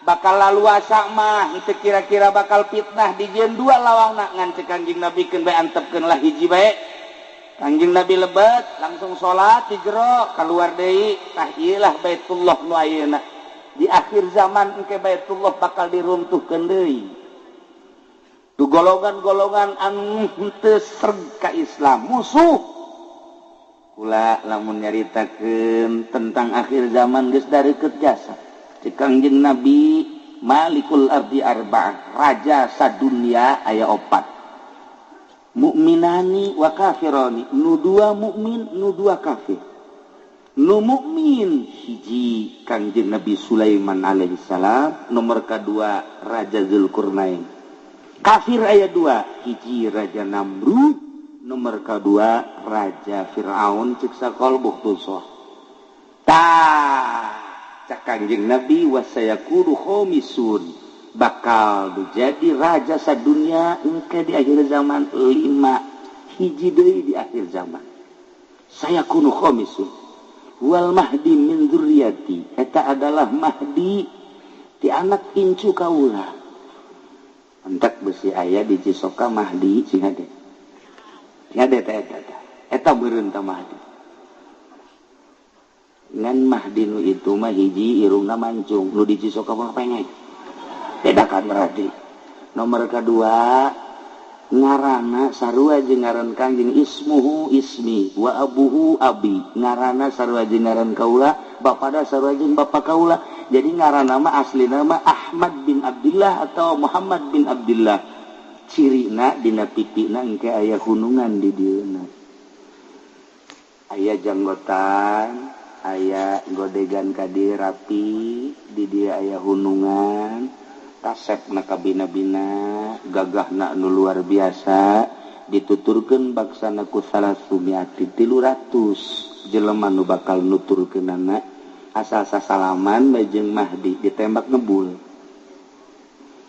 bakal laluasa mah itu kira-kira bakal fitnah dijieun dua lawangna ngan cek Kangjeng Nabi keun bae antepkeun lah hiji bae Kangjeng Nabi lebet langsung salat di jero keluar deui tah ieu lah Baitullah nu ayeuna di akhir zaman engke Baitullah bakal diruntuhkeun deui tu golongan-golongan anu teu sreg ka Islam musuh kula lamun nyaritakeun tentang akhir zaman geus dareukeut jasa Kangjeng Nabi Malikul Ardi Arba'ah raja sadunya aya 4 mukminani wa kafirani nu 2 mukmin nu 2 kafir nu mukmin hiji Kangjeng Nabi Sulaiman alaihi salam nomor kedua Raja Zulkarnain kafir aya 2 hiji Raja Namrud nomor kedua Raja Fir'aun cek sakol buhtusoh cak Kangjeng Nabi wasayakulu khomisun bakal jadi raja sadunya engke di akhir zaman 5 hiji deui di akhir zaman sayakunu khomisun wal mahdi min dzurriyyati eta adalah mahdi ti anak incu kaula entek besi aya di Cisoka mahdi sing hade eta beureun tah mahdi ngan mahdi nu itu mah hiji irungna mancung nu di Cisoka mah pengeng bedakan berarti nomor kedua ngaranna sarua jeung ngaran Kangjeng ismuhu ismi wa abuhu abi ngaranna sarua jeung ngaran kaula bapada sarua jeung bapa kaula jadi ngaranna mah aslina mah Ahmad bin Abdullah atau Muhammad bin Abdullah cirina dina pipina engke aya hunungan di dieuna aya janggotan aya godegan kadi rapi di dia aya hunungan kasepna kabina-bina gagahna nu luar biasa dituturkeun baksana ku salasumiati 300 jelema nu bakal nuturkeunana asal sasalaman bae jeung Mahdi ditembak ngebul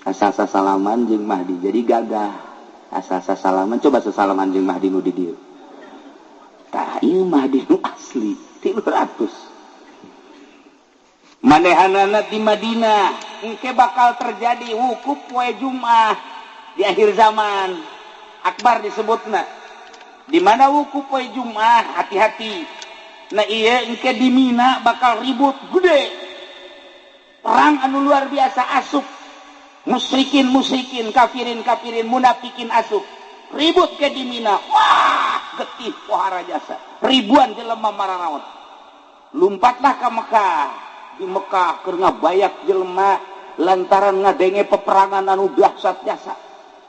asal sasalaman jeung Mahdi jadi gagah asal sasalaman coba sasalaman jeung Mahdi nu di dieu tah ieu Mahdi nu asli 300 manehanana di Madinah engke bakal terjadi wukuf poe Jumat di akhir zaman akbar disebutna di mana wukuf poe Jumat hati-hati nah ieu engke di Mina bakal ribut gede perang anu luar biasa asup musyrikin kafirin munafikin asup ribut ke di Mina wah getih pohara jasa ribuan jelema maranaon lumpatlah ke Mekah di Mekah keur ngabayak jelema lantaran ngadenge peperangan anu dahsyat jasa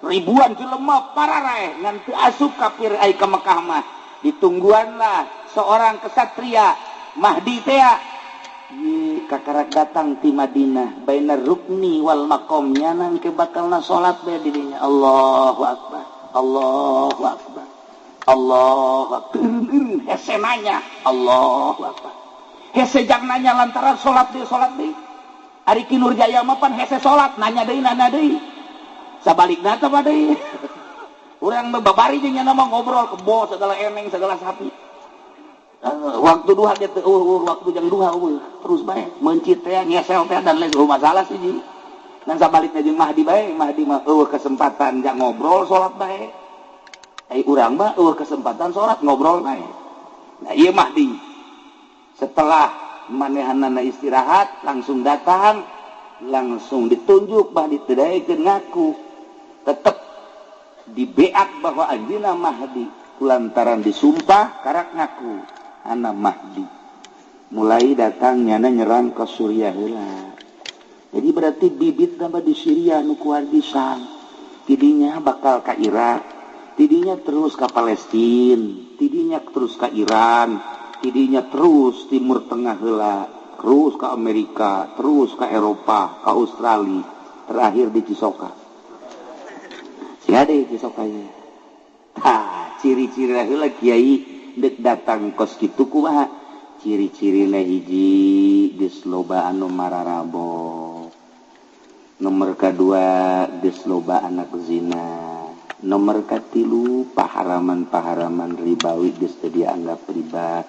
ribuan jelema pararae ngan teu asup kafir ai ka Mekah mah ditungguanlah seorang kesatria Mahdi teh kakarak datang ti Madinah baina rukni wal maqam nyanang ke bakalna salat bae di dinya Allahu akbar Allahu akbar Allahu akbar hese nanya Allahu akbar hese jang nanya lantaran salat deui Ari Ki Nurjaya mah pan hese salat nanya deui sabalikna teh deui urang mah babari jeung nya mah ngobrol kebo segala eneng segala sapi waktu duha ge teh waktu jam duha terus bae mencit teh ngesel teh dan lain masalah sih ji dan sabalikna jeung Mahdi bae Mahdi mah kesempatan jak ngobrol salat bae urang mah kesempatan salat ngobrol bae nah ieu Mahdi setelah manehanana istirahat langsung datang langsung ditunjuk Mahdi teu daekeun ngaku tetep dibeat bahwa anjeunna Mahdi kulantaran disumpah karak ngaku ana Mahdi mulai datang nyana nyerang ke Suriah heula jadi berarti bibit nama di Syria nu kuardisan tidinya bakal ka Irak tidinya terus ke Palestina tidinya terus ke Iran tidinya terus Timur Tengah heula terus ke Amerika terus ke Eropa ke Australia terakhir di Cisoka siade Cisokanya ciri-ciri heula kiai dek datang kos kitu kumaha ciri-cirina hiji geus loba anu mararabo nomor kedua geus loba anak zina nomor katilu paharaman ribawi geus teu dianggap riba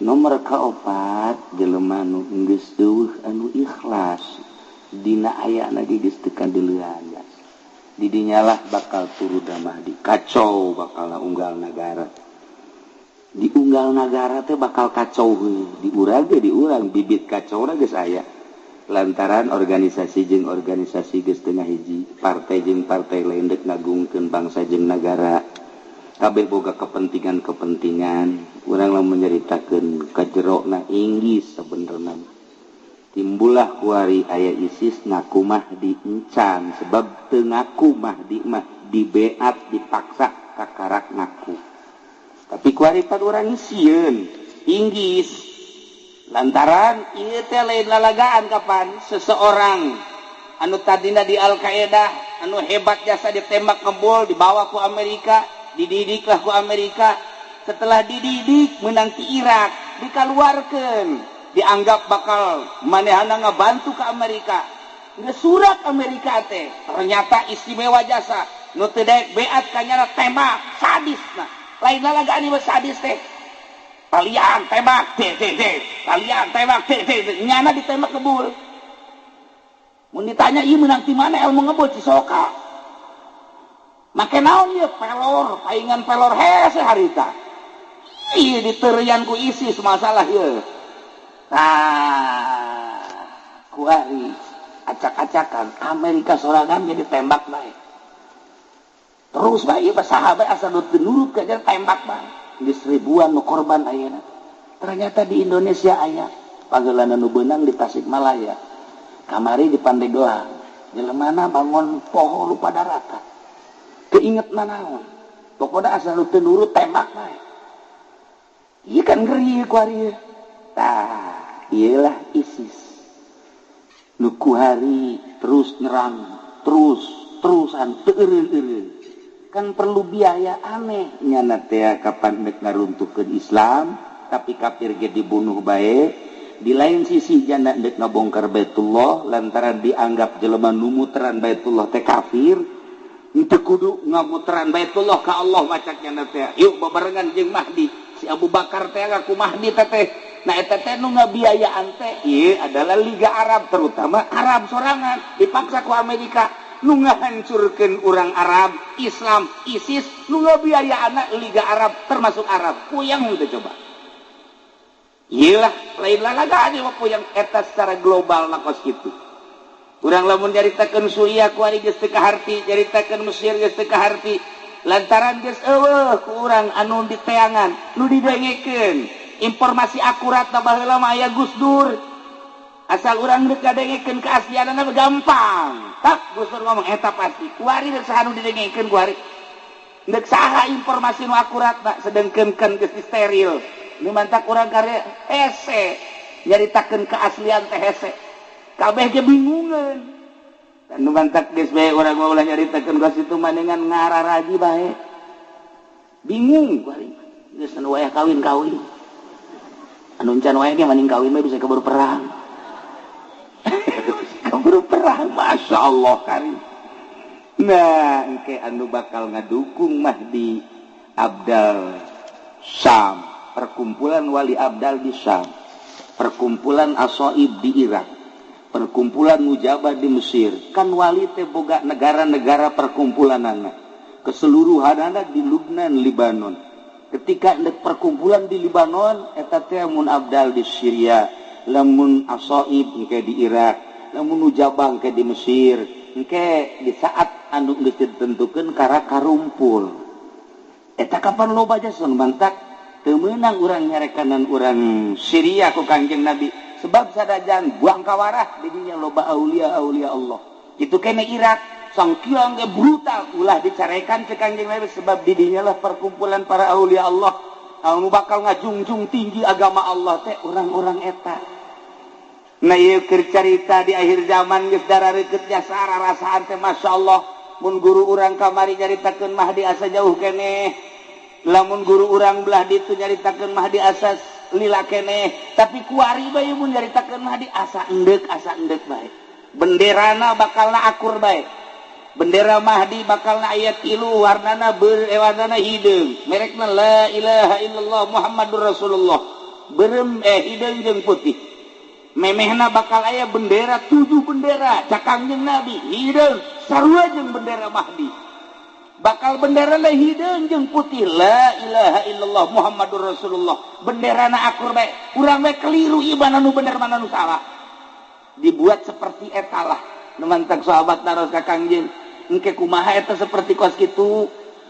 nomor kaopat jelema nu geus eueuh anu ikhlas dina ayana di geus teu kandeulean didinyalah bakal turu damah di kacau bakal unggal negara di unggal negara teh bakal kacau di urang ge di urang bibit kacau na geus aya lantaran organisasi jeung organisasi geus teu ngahiji partai jeung partai lain deuk ngagungkeun bangsa jeung negara kabeh boga kepentingan urang lamun nyaritakeun kajerona inggis sabenerna timbullah kuari aya ISIS ngaku Mahdi encan sebab teu ngaku Mahdi mah dibeat dipaksa kakarak ngaku tapi kuari pan urang sieun inggis lantaran ieu teh lain lalagaan kapan seseorang anu tadina di Al-Qaeda anu hebat jasa ditembak kebol dibawa ku Amerika dididiklah ku Amerika setelah dididik menang ti Irak dikaluarkeun dianggap bakal manehana ngabantu ke Amerika geus surat Amerika teh ternyata istimewa jasa nu teu daek beat kanyana tembak sadisna lain lalagaan ieu sadis teh kalian tembak kalian tembak nyana ditembak kebul mun ditanya ieu menang ti mana ilmu ngebul Cisoka make naon ieu pelor paingan pelor hese harita ieu diteurian ku ISIS masalah ieu nah kuari acak-acakan Amerika sorangan jadi tembak baik terus baik sahabat asal nurut ke tembak baik di seribuan nu korban ayeuna ternyata di Indonesia aya panggeulana nu beunang di Tasikmalaya kamari di Pandeglang jelemana bangun poho lupa daratan keinget naon pokoknya asal teu nurut tembak baik ieu kan ngeri kuari tah ialah ISIS nuku hari terus nyerang terusan teureun kan perlu biaya aneh nyana teh kapan nek ngaruntuhkeun Islam tapi kafir ge dibunuh bae di lain sisi jana nek ngabongkar Baitullah lantaran dianggap jelema nu muteran Baitullah teh kafir henteu kudu ngamuteran Baitullah ka Allah macak nyana teh yuk babarengan jeung Mahdi si Abu Bakar teh ngaku Mahdi teh nah eta teh nu ngabiayaan teh ieu adalah Liga Arab terutama Arab sorangan dipaksa ku Amerika nu ngahancurkeun urang Arab Islam ISIS nu ngabiayaana Liga Arab termasuk Arab puyang henteu coba ieu lah lain lalagaan ieu puyang eta secara global na kos kitu urang lamun nyaritakeun Suriah ku ari geus teu kaharti nyaritakeun Mesir geus teu kaharti lantaran geus eueuh ku urang anu diteangan nu didengekeun informasi akurat baheula mah aya Gus Dur asal urang deuk ngadengekeun keaslianna gampang tak Gus Dur ngomong eta pasti kuari deuk saha nu didengekeun kuari deuk saha informasi nu akurat na sedengkeun geus steril nu mantak urang karya hese nyaritakeun keaslian teh hese kabeh ge bingungeun dan nu mantak geus bae urang mah ulah nyaritakeun geus itu manengan ngararaji bae bingung kuari geus anu wayah kawin anu encan wae ge maning kawin mah bisa kabur perang keburu perang, masya Allah karim. Nah engke anu bakal ngadukung Mahdi Abdal Syam, perkumpulan wali Abdal di Syam, perkumpulan Asoib di Irak, perkumpulan Mujabah di Mesir. Kan wali teh boga negara-negara perkumpulan anak keseluruhan anak di Lubnan, Libanon. Ketika ada perkumpulan di Libanon, eta teh mun Abdal di Syria, lamun Asoib engke di Irak, lamun Mujabah engke di Mesir, engke di saat anu geus ditentukeun kara karumpul. Eta kapan loba jason mantak teu meunang urang nyarekanan urang Syria ku Kangjeng Nabi. Sebab sadajan buang kawarah di dinya loba aulia-aulia Allah. Itu kene Irak sangkiang ge brutal ulah dicarekan ke Kangjeng Nabi sebab di dinya lah perkumpulan para aulia Allah anu bakal ngajungjung tinggi agama Allah teh urang-urang eta. Nah ieu keur carita di akhir zaman geus darareukeut jasa rasaan teh masyaallah. Mun guru urang kamari nyaritakeun Mahdi asa jauh keneh. Lamun guru urang belah ditu nyaritakeun Mahdi asa lila keneh, tapi kuari bae mun nyaritakeun Mahdi asa endek bae. Benderana bakalna akur bae. Bendera Mahdi bakalna aya 3 warnana warnana hideung. Merekna la ilaha illallah Muhammadur Rasulullah. Beureum hideung jeung putih. Memehna bakal aya bendera 7 bendera Kangjeng Nabi hideung sarua jeung bendera Mahdi. Bakal bendera na hideung jeung putih la ilaha illallah Muhammadur Rasulullah. Benderana akur bae. Urang bae keliru ieu mana nu bener mana nu salah. Dibuat seperti eta lah. Nu mantag sahabat naros ka Kangjeng. Engke kumaha eta seperti kos kitu.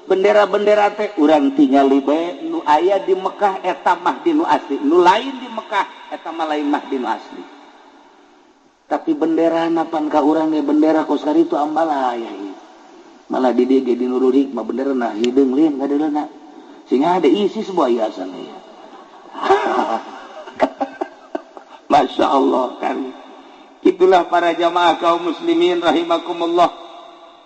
Bendera-bendera teh urang tingali bae nu aya di Mekah eta Mahdi nu asli. Nu lain di Mekah eta mah lain Mahdi nu asli. Tapi bendera napan ka urang ge bendera kos kari itu ambalah aya ieu. Malah di dia di Nurul Hikmah bener nah hideung lieu ngadeulana. Sehingga ada isi sebuah hiasan ya. Masya Allah kan. Itulah para jamaah kaum muslimin rahimakumullah.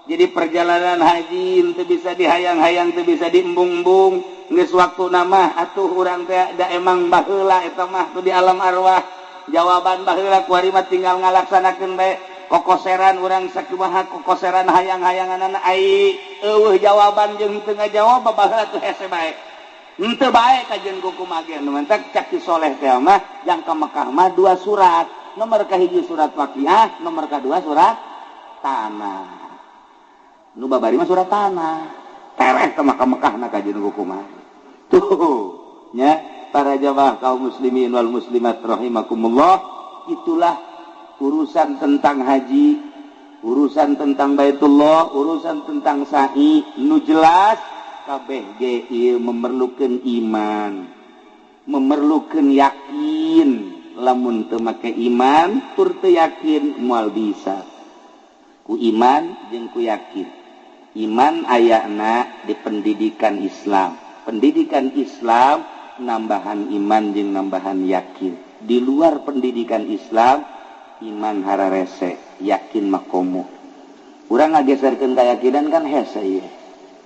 Jadi perjalanan haji teu bisa dihayang-hayang, teu bisa diembung-embung. Geus waktu nama atuh urang teh da emang baheula eta mah tu di alam arwah. Jawaban baheula ku ari mah tinggal ngalaksanakeun bae. Kokoseran urang sakumaha kokoseran hayang-hayanganana ai eueuh jawaban jeung teu ngajawab baheula teh hese bae. Henteu bae kajeun kumaha ge nu mentak cak soleh teh mah yang ka Mekah mah 2 surat. Nomor kahiji surat Waqiah, nomor kedua surat Tanah. Nu babari mah surat Tanah. Tereh teh mah ka Mekahna kajeun kumaha. Tuh nya para jamaah kaum muslimin wal muslimat rahimakumullah, itulah urusan tentang haji, urusan tentang Baitullah, urusan tentang sa'i nu jelas kabeh ge ieu memerlukeun iman, memerlukeun yakin. Lamun teu make iman tur teu yakin moal bisa. Ku iman jeung ku yakin. Iman ayana di pendidikan Islam. Pendidikan Islam nambahan iman jeung nambahan yakin. Di luar pendidikan Islam iman hararese, yakin makomo. Urang ngageserkeun kayakinan kan hese ieu.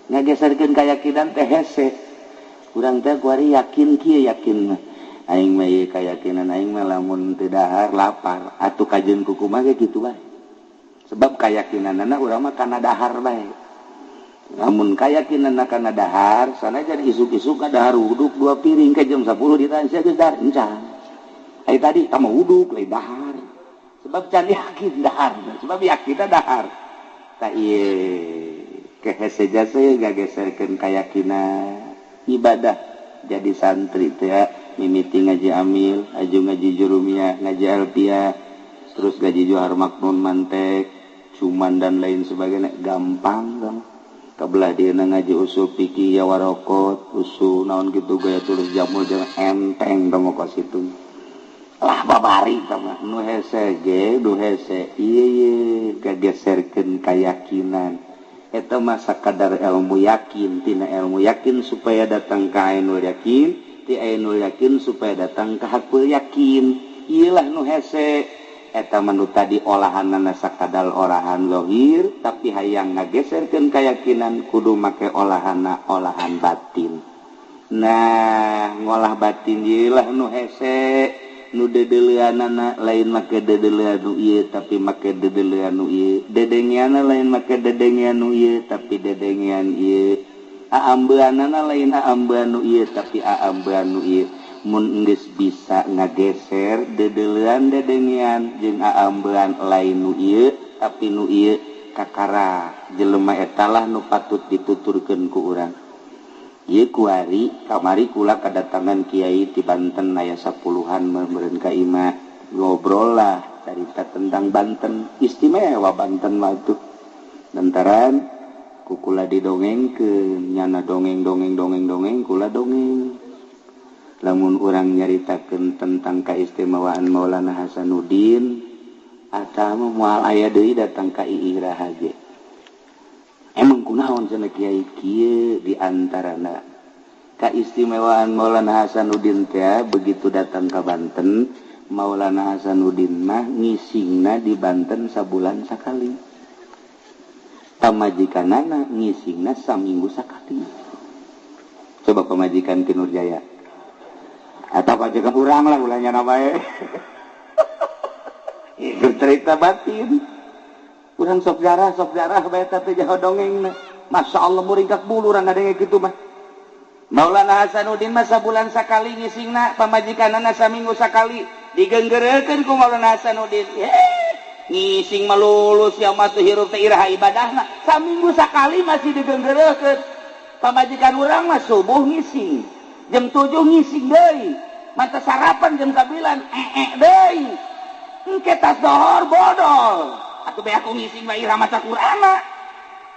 Ngageserkeun kayakinan teh hese. Urang teh kuari yakin kieu yakin mah. Aing mah ieu kayakinan aing mah lamun teu dahar lapar, atuh kajeun kumaha ge kitu bae. Sebab kayakinanna urang mah kana dahar bae. Lamun kayakinanna kana dahar, sanajan isuk-isuk ka dahar uduk 2 piring ke jam 10 ditanya geus dahar encan. Ai tadi tama uduk lain dahar. Sebab can yakin dahar, sebab yakinna dahar. Ta ieu kehese jase gageserkeun kayakinan ibadah jadi santri teh ya. Mimiti ngaji amil, aju ngaji jurumiyah, ngaji alpiyah, terus ngaji johar maknun mantek, cuman dan lain sebagainya gampang dong. Kabelah dia ngaji usul fikih ya warokot, usul naon gitu gaya tulis jamul jeung enteng dong kos itu. Lah babari sama nu hese ge, nu hese ieu gageserkeun kayakinan. Eta mah sakadar ilmu yakin, tina ilmu yakin supaya datang ka ainul yakin. Ti ainul yakin supaya datang ke hakul yakin. Iyalah nu hese eta manu tadi olahanna sakadal olahan lohir tapi hayang ngageserkeun kayakinan kudu make olahanna olahan batin. Nah ngolah batin iyalah nu hese nu dedeleanana lain make dedelean nu ieu tapi make dedelean nu ieu dedengiana lain make dedengian nu ieu tapi dedengian ieu aambeanana lain aambean nu ieu tapi aambean nu ieu mun geus bisa ngageser dedelean dedengian jeung aambean lain nu ieu tapi nu ieu kakara jelema eta lah nu patut dituturkeun ku urang. Ieu kuari kamari kula kadatangan kiai ti Banten aya 10-an meureun ka imah ngobrol lah carita tentang Banten istimewa Banten mah tuh lantaran ku kula didongengkeun nyana dongeng kula dongeng lamun urang nyaritakeun tentang keistimewaan Maulana Hasanuddin eta mah moal aya deui datang ka Iih Rahaje. Emang kunaon cenah kiai kieu di antarana keistimewaan Maulana Hasanuddin teh begitu datang ke Banten Maulana Hasanuddin mah ngisingna di Banten sabulan sakali pamajikanana ngisingna saminggu sakali. Coba pamajikan ke Nurjaya atau pajikan urang lah ulahnya bae itu cerita batin. Urang sok jarah bae teh jaho dongengna. Masya Allah muringkak bulu urang ngadenge kitu mah. Maulana Hasanuddin mah sabulan sakali ngisingna, pamajikanana saminggu sakali. Digenggerekeun ku Maulana Hasanuddin. Ngising mah lulus ya mah teu hirup teh iraha ibadahna. Saminggu sakali masih digenggerekeun. Pamajikan urang mah subuh ngising. Jam 7 ngising deui. Mata sarapan jam 9 deui. Engke tas dohor bodol. Atuh bae aku ngising bae irah maca Qur'ana.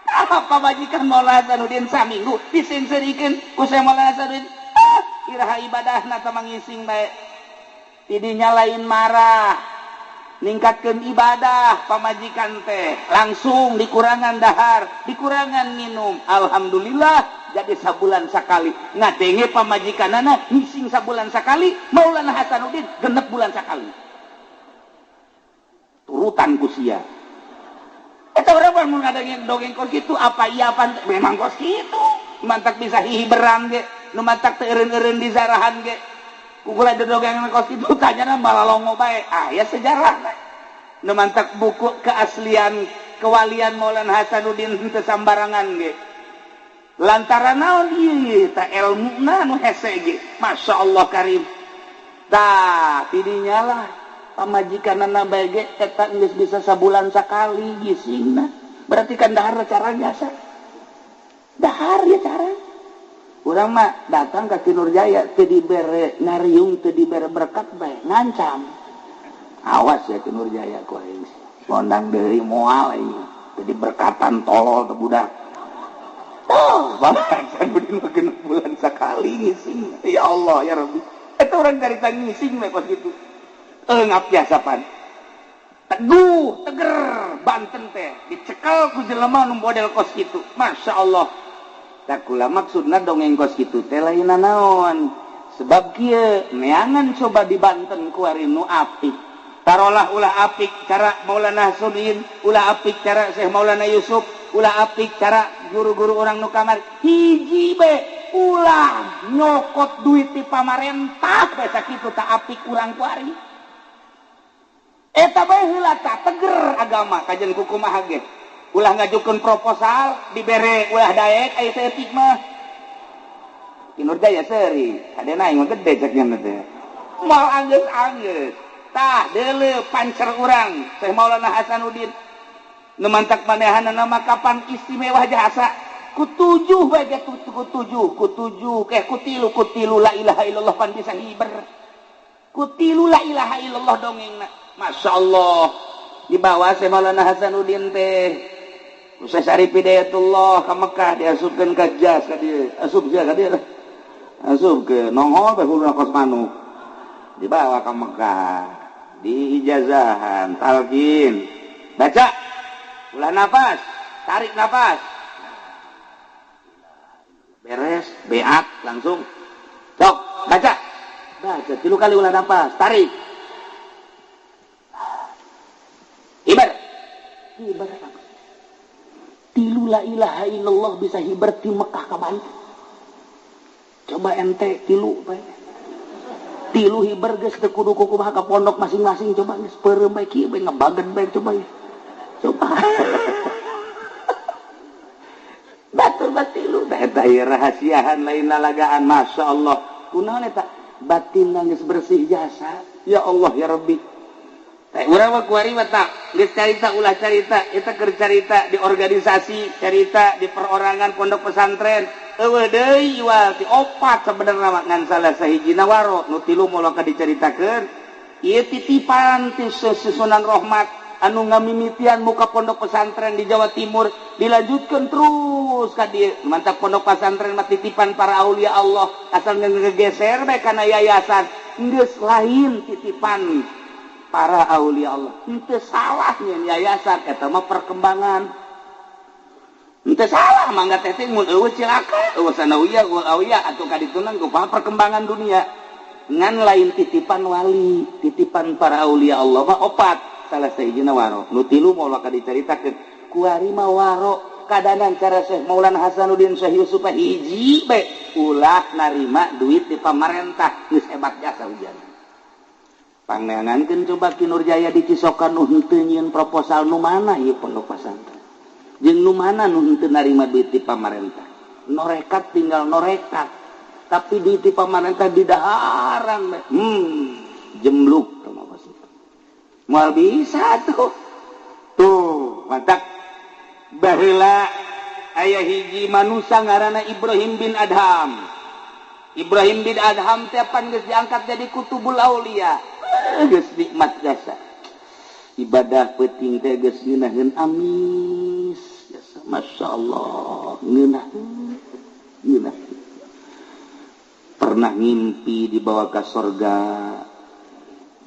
Apa majikan Maulana Hasanuddin saminggu disinserikeun ku Syekh Maulana Hasanuddin. Iraha ibadahna teh mangising bae. Tidinya lain marah. Ningkatkeun ibadah pamajikan teh langsung dikurangan dahar, dikurangan minum. Alhamdulillah jadi sabulan sakali. Ngadenge pamajikanana ngising sabulan sakali, Maulana Hasanuddin 6 bulan sakali. Turutan ku sia. Eta urang mah mun ngadengeng kos kitu apa iya apa memang kos kitu. Mantak bisa hiberan ge, nu mantak teu eureun-eureun di zarahan ge. Kukula dodongeng kos kitu tanyana malalongo bae. Aya sejarahna. Nu mantak buku keaslian kewalian Maulana Hasanuddin teu sambarangan ge. Lantaran naon ieu tah ilmuna nu hese ge. Masyaallah karim. Tah tidinya lah pamajikanana bae ge eta geus bisa sabulan sakali gisingna. Berarti kan dahar cara biasa. Dahar ya cara. Urang mah datang ka Nurjaya teu dibere ngariung teu dibere berkat bae ngancam. Awas ya Nurjaya ku aing. Mondang deui moal ieu. Teu diberkatan tolol teu budak. Bapak Hasanuddin mah 6 bulan sakali ngising. Ya Allah ya Rabbi. Eta urang carita ngising mah kos kitu. Ngap biasa pan teguh teger Banten teh dicekel ku jelema nu model kos kitu. Masya Allah. Tak kula maksudna dongeng kos kitu teh lain naon sebab kieu neangan coba di Banten ku ari nu apik tarolah ulah apik cara Maulana Hasanuddin ulah apik cara Syekh Maulana Yusuf ulah apik cara guru-guru orang nu kamar hiji be ulah nyokot duit ti pamarentah basa kitu tak apik urang ku ari. Eta bae heula tah teger agama kajen kukumaha ge. Ulah ngajukeun proposal dibere ulah daek aya teh etik mah. Nurjaya seuri, kadena aing gede cek nya teh. Moal anggeus-anggeus. Tah deuleu pancer urang Syekh Maulana Hasanuddin. Nu mantak manehanna mah kapan istimewa jasa. Ku 7 bae ge ku 7 ku 3 la ilaha illallah pan bisa hiber. Ku 3 la ilaha illallah dongengna. Masya Allah dibawa Syekh Maulana Hasanuddin teh Syekh Syarif Hidayatullah ke Mekah diasupkeun ka jas ka dieu asup jas ka dieu asup ke nongol teh kudu kos manuk dibawa ke Mekah di ijazahan talqin baca ulah nafas tarik nafas beres beat langsung sok baca 3 kali ulah nafas tarik hiber 3 la ilaha illallah bisa hiber di Mekah ka Banten. Coba ente 3 bae tilu hiber geus teu kudu kumaha ka pondok masing-masing coba geus peureum bae kieu bae ngabagen bae coba batur batilu eta rahasiahan lain lalagaan masyaallah kunaon eta batin geus bersih jasa ya Allah ya Rabbi urang mah kuari mah tak geus carita ulah carita eta keur carita di organisasi carita di perorangan pondok pesantren eueuh deui wal ti opat sabenerna mah ngan salah sahijina waro nu tilu moal ka dicaritakeun ieu titipan ti Sunan Rahmat anu ngamimitian muka pondok pesantren di Jawa Timur dilanjutkan terus ka dieu mantap pondok pesantren mah titipan para aulia Allah asal ngegeser bae kana yayasan geus lain titipan para aulia Allah henteu salah nyen yayasan eta mah perkembangan henteu salah mangga teh mun eueuh cilaka eueuh sanawiyah aulia atuh ka ditunan kumaha perkembangan dunia ngan lain titipan wali titipan para aulia Allah mah opat salah sahijina waro nu tilu moal ka dicaritakeun kuari mah waro kadanan cara Syekh Maulana Hasanuddin Syekh Yusuf hiji bae ulah narima duit di pamarentah geus hebat jasa ujian pangangankeun coba Ki Nurjaya di Cisokan nu henteu nyieun proposal nu mana ieu pondok pesantren jeung nu mana nu henteu narima duit di pamarentah norekat tinggal norekat tapi duit di pamarentah didaharang bae jembluk moal bisa tuh mantap baheula aya hiji manusia ngaranna Ibrahim bin Adham teh pan geus diangkat jadi kutubul aulia geus nikmat jasa ibadah penting teh geus ngeunaheun amis jasa masyaallah ngeunah pernah ngimpi dibawa ke surga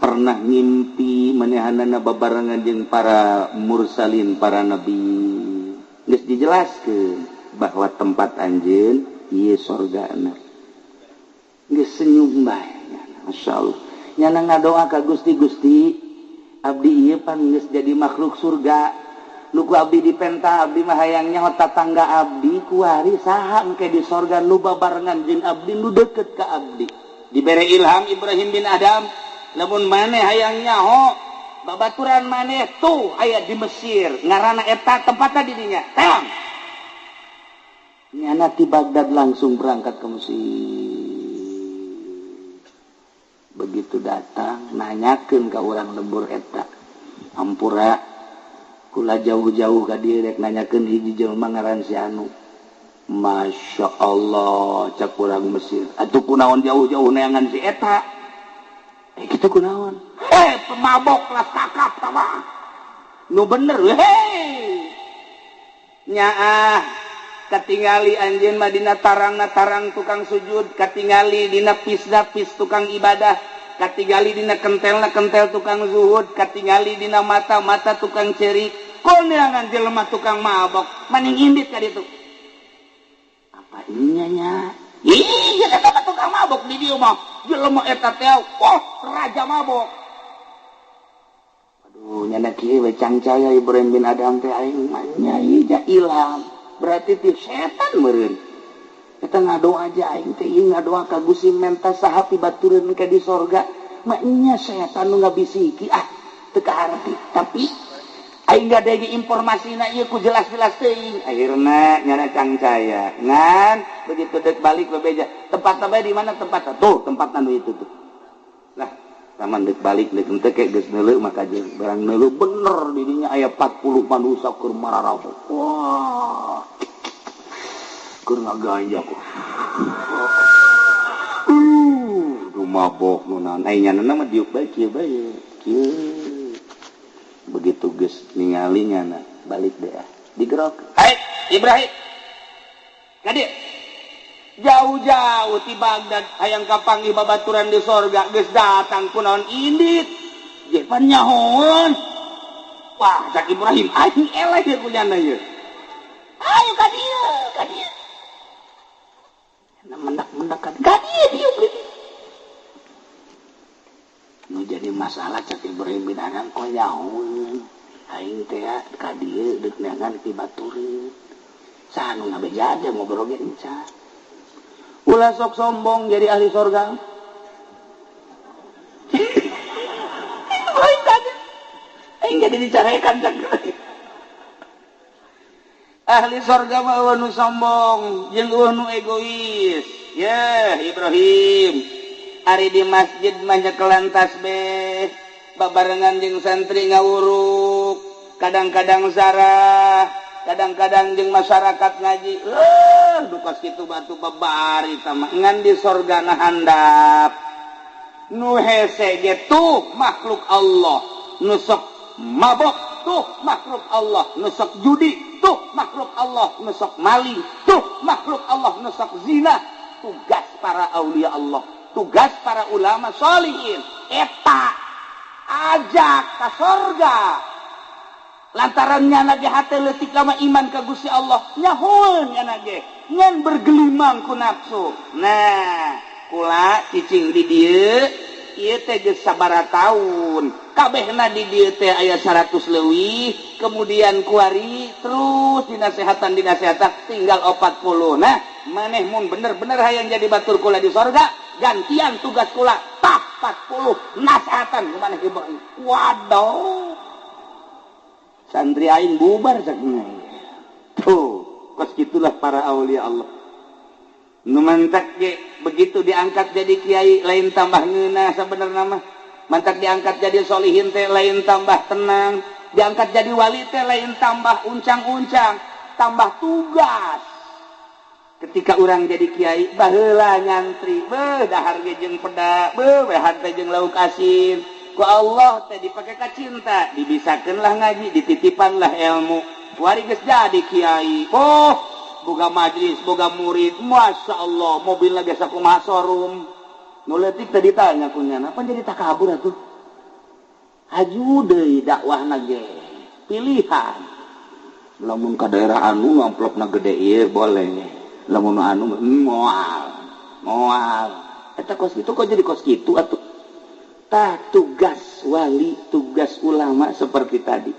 pernah ngimpi manehanana babarengan jeung para mursalin para nabi geus dijelaskeun bahwa tempat anjeun ieu surgana geus senyum bae masyaallah nyana ngadoa ka Gusti abdi ieu pan geus jadi makhluk surga nu ku abdi dipenta abdi mah hayang nyaho tatangga abdi kuari saha engke di surga nu babarengan jeung abdi nu deukeut ka abdi dibere ilham Ibrahim bin Adham lamun maneh hayang nyaho babaturan maneh tuh aya di Mesir ngaranna eta tempatna di dinya teang nyana ti Baghdad langsung berangkat ke Mesir begitu datang nanyakeun ka urang lembur eta ampura kula jauh-jauh ka dieu rek nanyakeun hiji jelema ngaran si anu Masya Allah cak urang Mesir atuh kunaon jauh-jauh neangan si eta kita kunaon pemabok lah takap sama nu bener nyaah katingali anjeun mah dina tarang tukang sujud katingali dina pis tukang ibadah katingali dina kentel tukang zuhud katingali dina mata tukang cerik kol neangan jelema tukang mabok maning indit ka ditu apa ininya nya iya eta tukang mabok di dieu mah jelema eta teh raja mabok aduh nyana kieu we cangcaya Ibrahim bin Adham teh aing mah nyai ja ilham berarti ti setan meureun eta ngadoa aja aing teh ieu ngadoa ka Gusti menta saha pibatureun ka di sorga mah nya setan nu ngabisiki teu kaharti tapi aing gadege informasina ieu ku jelas-jelas teuing akhirna nyana cangcaya ngan begitu dek balik bebeja tempatna bae di mana tempatna tuh tempatna nu itu tuh lah taman dek balik dek henteu ke geus neuleuh maka jeung barang neuleuh bener di dinya aya 40 manusia keur mararapok wah keur ngagaya kok duh mabok nu naon ai nyana mah diuk bae kieu bae kieu begitu geus ningali nyana balik deh digerok hai Ibrahim kadieu jauh-jauh ti Baghdad hayang kapanggih babaturan di sorga geus datang kunaon indit je pan nyahoon wah cak Ibrahim aing eleh ye kunyana ye ayo ka dieu mendak ka dieu nu jadi masalah cak Ibrahim bin Adham kok nyahoon aing teh ka dieu deuk neangan ti batureun saha nu ngabejada ngobrol ge encan ulah sok sombong jadi ahli sorga jadi dicarekan ahli surga mah nu sombong jeung nu egois ya Ibrahim ari di masjid mah nyekelan tasbih babarengan jeung santri ngawuruk kadang-kadang zarah kadang-kadang jeung masyarakat ngaji dukas kitu batu babari sama ngan di sorgana handap nu hese ge tuh makhluk Allah nu sok mabok tuh makhluk Allah nu sok judi tuh makhluk Allah nu sok maling tuh makhluk Allah nu sok zina tugas para aulia Allah tugas para ulama sholihin eta ajak ka sorga lantaran nyana ge hate leutik lama iman ka Gusti Allah nyahoeun nyana ge ngan bergelimang ku nafsu nah kula cicing di dieu ieu teh geus sabaraha taun kabehna di dieu teh aya 100 leuwih kemudian kuari terus dinasehatan tinggal 40 nah maneh mun bener-bener hayang jadi batur kula di sorga gantian tugas kula tah 40 nasehatan ku maneh ge waduh santri aing bubar sakna tuh kos gitulah para aulia Allah nu mantak ge begitu diangkat jadi kiai lain tambah ngeunah sabenerna mah mantak diangkat jadi solihin teh lain tambah tenang diangkat jadi wali teh lain tambah uncang-uncang tambah tugas ketika orang jadi kiai baheula nyantri beuh dahar ge jeung peda beuh wehan teh jeung lauk asin ku Allah teh dipake ka cinta dibisakeunlah ngaji dititipanlah ilmu wari geus jadi kiai boga majlis boga murid masya Allah mobilna geus sakumaha showroom nu leutik teh ditanya kunyana apa jadi takabur atuh aju deui dakwahna ge pilihan lamun ka daerah anu amplopna gede ieu boleh lamun anu moal eta kos kitu kok jadi kos kitu atuh tah tugas wali tugas ulama seperti tadi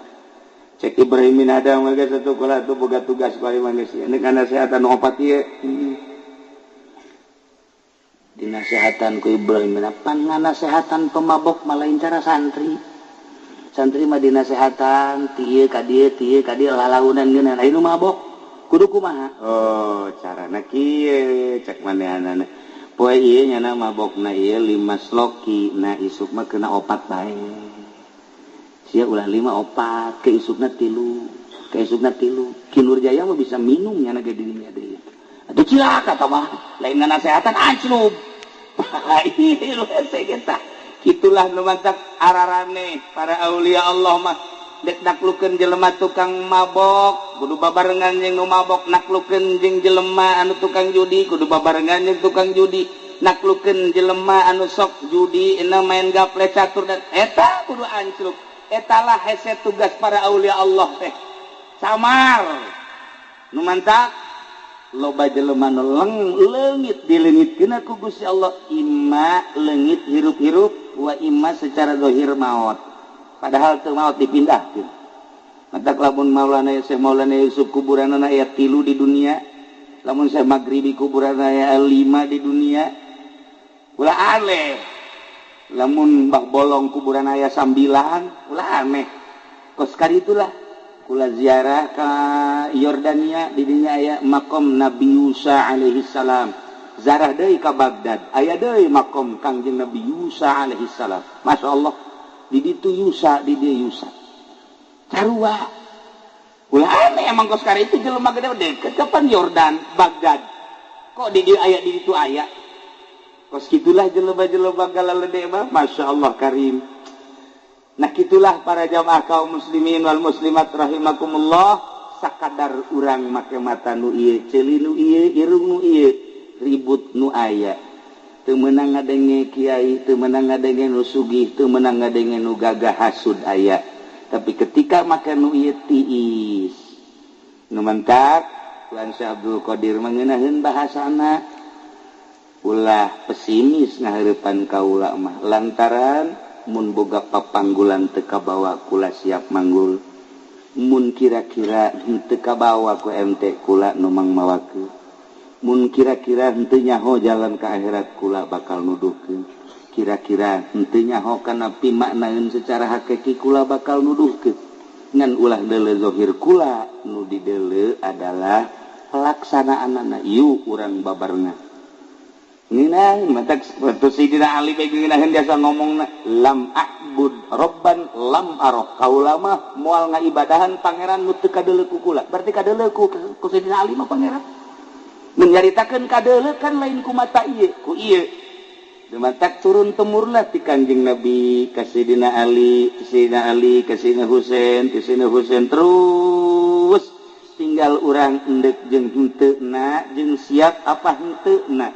cek Ibrahim bin Adam mah geus satu kula tuh boga tugas wali mah geus ieu kana nasehatan opat ieu dinasehatan ku Ibrahim bin Adam nganasehatan pemabok malah lain cara santri mah dinasehatan tieu ka dieu lalaunan geuna lain nu mabok kudu kumaha oh carana kieu cek manehanana poe ieu nyana mabokna ieu 5 sloki na isuk mah kena 4 bae sia ulah 5 4 ke isukna 3 Ki Nurjaya mah bisa minum nyana ge dirinya deui atuh cilaka tah mah lain nganasehatan anjlub ieu hese kita kitulah nu mantak ararane para aulia Allah mah dek naklukeun jelema tukang mabok kudu babarengan jeung nu mabok naklukeun jeung jelema anu tukang judi kudu babarengan jeung tukang judi naklukeun jelema anu sok judi ina main gaple catur dan eta kudu ancluk eta lah hese tugas para aulia Allah teh samar nu mantak loba jelema nu leungit dileungitkeun ku Gusti Allah imma leungit hirup-hirup wa imma secara zahir maot padahal teu maot dipindahkeun matak lamun Maulana Syekh Maulana Yusuf kuburanna aya 3 di dunia lamun Syekh Maghribi kuburanna aya 5 di dunia ulah aneh lamun Mbah Bolong kuburan aya 9 ulah aneh kos karitulah kula ziarah ka Yordania di dinya aya makom Nabi Musa alaihi salam zarah deui ka Baghdad aya deui makom Kangjeng Nabi Musa alaihi salam masyaallah di ditu Yusa di dia Yusa carua ulah aneh emang kos kari itu jelema gede deket kapan Yordan Baghdad kok di dia aya di ditu aya kos gitulah jelema-jelema galalede mah masyaallah karim nah gitulah para jamaah kaum muslimin wal muslimat rahimakumullah sakadar urang make mata nu ieu ceuli nu ieu irung nu ieu ribut nu aya teu meunang ngadenge kiai teu meunang ngadenge nu sugih teu meunang ngadenge nu gagah hasud aya tapi ketika make nu ieu tiis nu mentak Tuan Syekh Abdul Qadir mangeunaheun bahasana ulah pesimis ngaheurepan kaula mah lantaran mun boga papanggulan teu kabawa kula siap manggul mun kira-kira henteu kabawa ku MT kula nu mangmawakeun mun kira-kira henteu nyaho jalan ka akhirat kula bakal nuduhkeun kira-kira henteu nyaho kana pimaknaeun secara hakiki kula bakal nuduhkeun ngan ulah deuleu zahir kula nu dideuleu adalah pelaksanaanna yu urang babarengan nina matak waktu Sayyidina Ali begeunaheun biasa ngomongna lam a'bud robban lam arah kaula mah moal ngaibadahan pangeran nu teu kadeuleu ku kula berarti kadeuleu ku Sayyidina Ali mah pangeran mun nyaritakeun kadeuleu kan lain ku mata ieu ku ieu dumatak turun temurna ti Kanjeng Nabi ka Sayyidina Ali ka Sayyidina Husain terus tinggal urang endek jeung henteuna jeung siap apa henteuna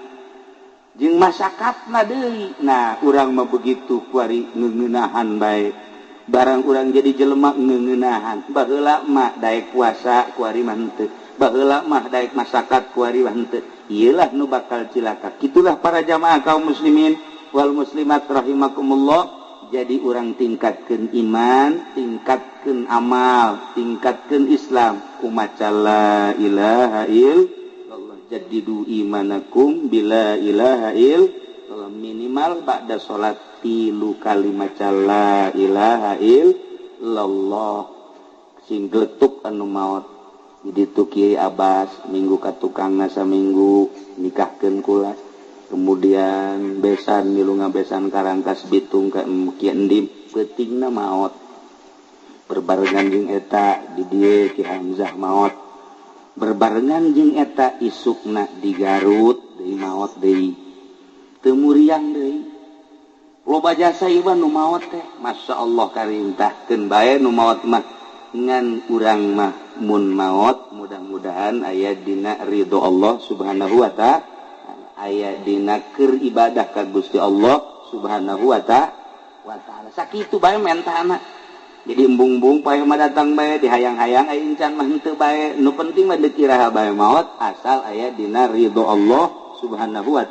jeung masakatna deui nah urang mah begitu kuari ngeuneunahan bae barang urang jadi jelema ngeuneunahan baheula mah daek puasa kuari mah henteu baheula mah daek masakat kuari mah henteu iyalah nu bakal cilaka kitulah para jamaah kaum muslimin wal muslimat rahimakumullah jadi urang tingkatkeun iman tingkatkeun amal tingkatkeun Islam kumaca la ilaha illallah jaddidu imanakum bila ilaha illallah minimal ba'da salat 3 kali maca la ilaha illallah sing gletuk anu maot jadi tu Kiai Abbas minggu ka tukangna saminggu nikahkeun kula kemudian besan milu ngabesan Karangkas Bitung ka Kiai Endim peutingna maot berbarengan jeung eta di dieu Ki Hamzah maot berbarengan jeung eta isukna di Garut deui maot deui teu muriang deui loba jasa ieu nu maot teh masyaallah karintahkeun bae nu maot mah ngan urang mah mun maot mudah-mudahan aya dina ridho Allah Subhanahu wa ta'ala aya dina keur ibadah ka Gusti Allah Subhanahu wa ta'ala sakitu bae mentana jadi embung-embung pae mah datang bae dihayang-hayang aya encan mah henteu bae nu penting mah dikiraha bae maot asal aya dina ridho Allah Subhanahu wa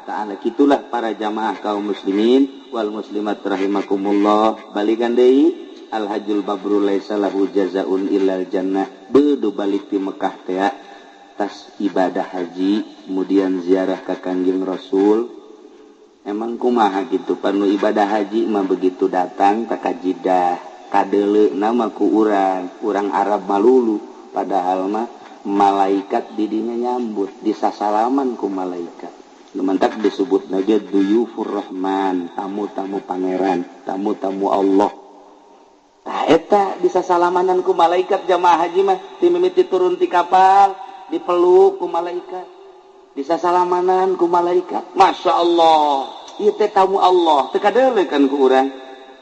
ta'ala kitulah para jamaah kaum muslimin wal muslimat rahimakumullah balikan deui al hajjul mabrur laisa lahu jazaun illal jannah beudu balik di Mekah teh tas ibadah haji kemudian ziarah ka Kangjeng Rasul emang kumaha gitu panu ibadah haji mah begitu datang ka Jidah kadeuleu nama ku urang Arab malulu padahal mah malaikat di dinya nyambut disasalaman ku malaikat lumantak disebut naga duyufur rahman tamu-tamu pangeran tamu-tamu Allah tah eta bisa salamanan ku malaikat jamaah haji mah timimiti turun ti kapal dipeluk ku malaikat bisa salamanan ku malaikat masyaallah ieu teh tamu Allah teu kadeuleu kan ku urang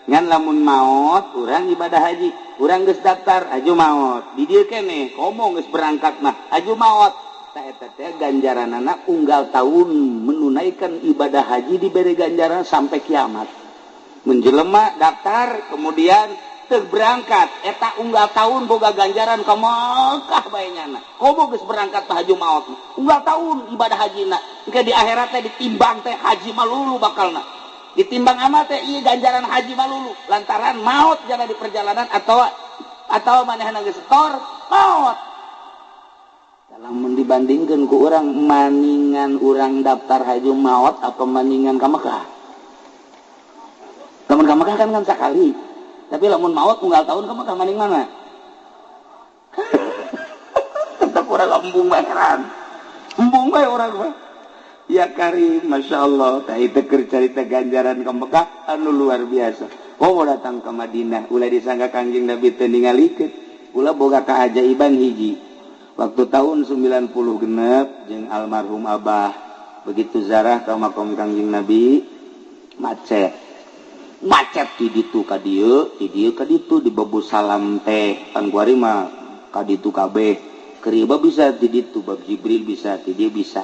ngan lamun maot urang ibadah haji urang geus daftar aju maot di dieu keneh komo geus berangkat mah aju maot tah eta teh ganjaranana unggal tahun menunaikan ibadah haji diberi ganjaran sampai kiamat menjelema daftar kemudian berangkat eta unggal tahun boga ganjaran ka Mekah bae nyana komo geus berangkat teh haji maot unggal tahun ibadah hajina engke di akhirat teh ditimbang teh haji malulu bakalna ditimbang amal teh ieu ganjaran haji malulu lantaran maot jana di perjalanan atau manehna geus setor maot lamun dibandingkeun ku urang maningan urang daftar haji maot apa maningan ka Mekah lamun ka Mekah kan sakali tapi lamun maut unggal tahun kamu maning mana? Tetap orang embung bayaran, embung bae orang mah. Ya Karim, masya Allah, tah itu cerita ganjaran ke Mekah anu luar biasa. Oh datang ke Madinah, ulah disangka Kangjeng Nabi teu ningalikeun, ulah boga keajaiban hiji. Waktu tahun 90 genep jeung almarhum Abah begitu zarah ka makom Kangjeng Nabi macet di ditu ka dieu ka ditu di babu salam teh pan kuari mah ka ditu kabeh keriba bisa di ditu bab Jibril bisa di dieu bisa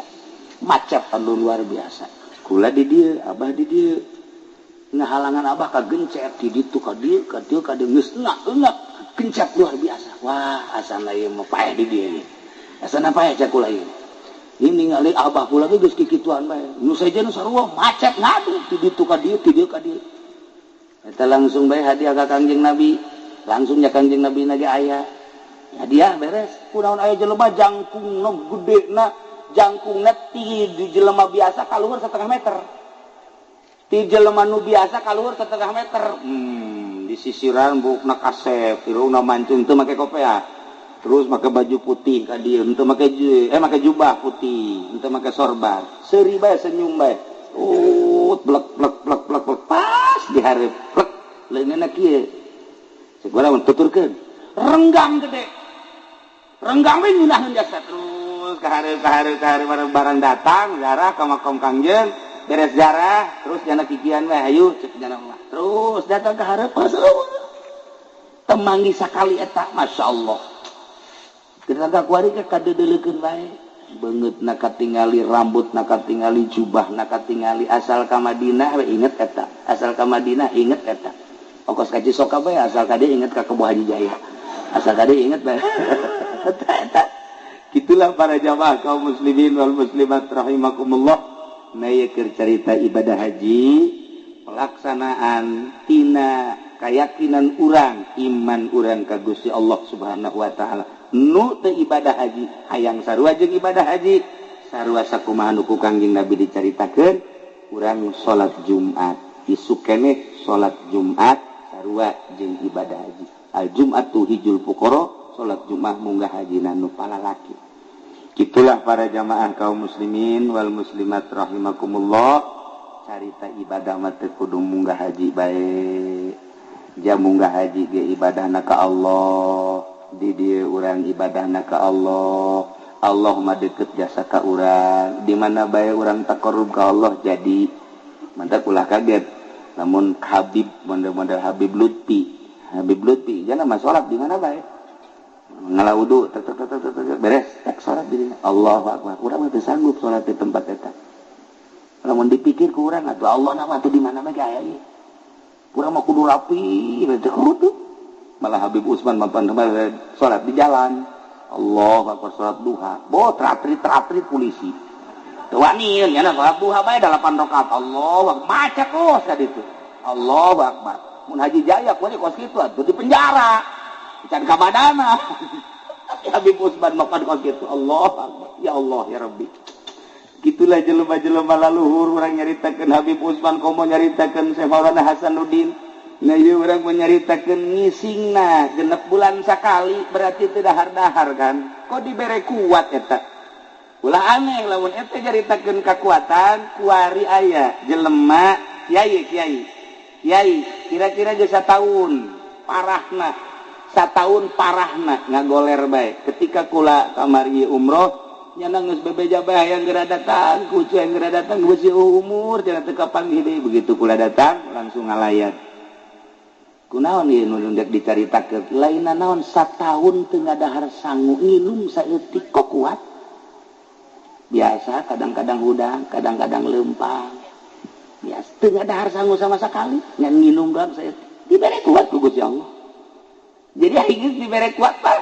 macet anu luar biasa kula di dieu Abah di dieu ngahalangan Abah ka gencet di ditu ka dieu geus enak gencet luar biasa wah asana ieu mah paeh di dieu asana paeh cak kula ieu ini ningali Abah kula ge geus kikituan bae nu saja nu sarua macet ngadu di ditu ka dieu eta langsung bae hadiah ka Kangjeng Nabi langsung nya Kangjeng Nabi nage aya hadiah beres kunaon aya jelema jangkungna gedena jangkungna ti di jelema biasa kaluhur 1/2 meter ti jelema nu biasa kaluhur ke tengah meter di sisiran bukna kasep irungna mancung teu make kopea terus make baju putih ka dieu teu make jubah putih teu make sorban seuri bae senyum bae blek blek blek blek blek pas di hareup blek leungeunna kieu segala mun tuturkeun renggang gede renggang we nyunahkeun jasa terus ka hareup barang datang zarah ka makom Kangjeng beres jarah terus jana kikian we hayu cek jana mah terus datang ke hareup temanggi sakali eta masyaallah ketika kuari ke kadedeleukeun bae beungeutna katingali rambutna katingali jubahna katingali asal ka Madinah we inget eta asal ka Madinah inget eta ongkos ka Cisoka bae asal ka dieu inget ka Kebo Haji Jaya asal ka dieu inget bae eta gitulah para jamaah kaum muslimin wal muslimat rahimakumullah naya keur carita ibadah haji pelaksanaan tina keyakinan urang iman urang ka Gusti Allah Subhanahu wa taala nu teu ibadah haji hayang sarua jeung ibadah haji sarua sakumaha nu ku Kangjeng Nabi dicaritakeun urang salat Jumat isu keneh salat Jumat sarua jeung ibadah haji al Jumatu hijul fuqara salat Jumat munggah hajina nu palalaki. Itulah para jamaah kaum muslimin wal muslimat rahimakumullah carita ibadah mah teu kudu munggah haji bae jam munggah haji ge ibadahna ka Allah di dieu urang ibadahna ka Allah Allah mah deukeut jasa ka urang di mana bae urang taqarrub ka Allah jadi mantap ulah kaget namun Habib model Habib Lutfi jangan mah salat di mana bae ngalah wudu beres tak salat dirinya Allahu akbar urang teu sanggup salat di tempat eta lamun dipikir ku urang atuh Allah nama teh di mana bae aya ieu urang mah kudu rapi teh kudu malah Habib Usman mapan salat di jalan Allahu akbar salat duha teratrit polisi teu wani nya salat duha bae 8 rakaat Allahu akbar macet los ka ditu Allahu akbar mun Haji Jaya kudu kos kitu atuh di penjara can ka badana Habib Usman makan kos kitu Allah ya Allah ya Rabbi gitulah jelema-jelema laluhur urang nyaritakeun Habib Usman komo nyaritakeun Syekh Maulana Hasanuddin nah ieu urang nyaritakeun ngisingna genep bulan sakali berarti teu dahar-dahar kan kok dibere kuat eta ulah aneh lamun eta nyaritakeun kakuatan kuari aya jelema kiai kira-kira geus sataun parahna satahun parahna ngagoler bae ketika kula kamari umroh nyana geus bebeja bae yang geura datang kucu yang geura datang geus umur cenah teu kapanggih deui begitu kula datang langsung ngalayat kunaon ieu nu dek dicaritakeun lainna naon satahun teu ngadahar sangu nginum saeutik kok kuat biasa kadang-kadang hudang kadang-kadang leumpang biasa teu ngadahar sangu sama sekali ngan nginum doang saeutik dibere kuat ku Gusti Allah. Jadi akhirnya diberi kuat pak,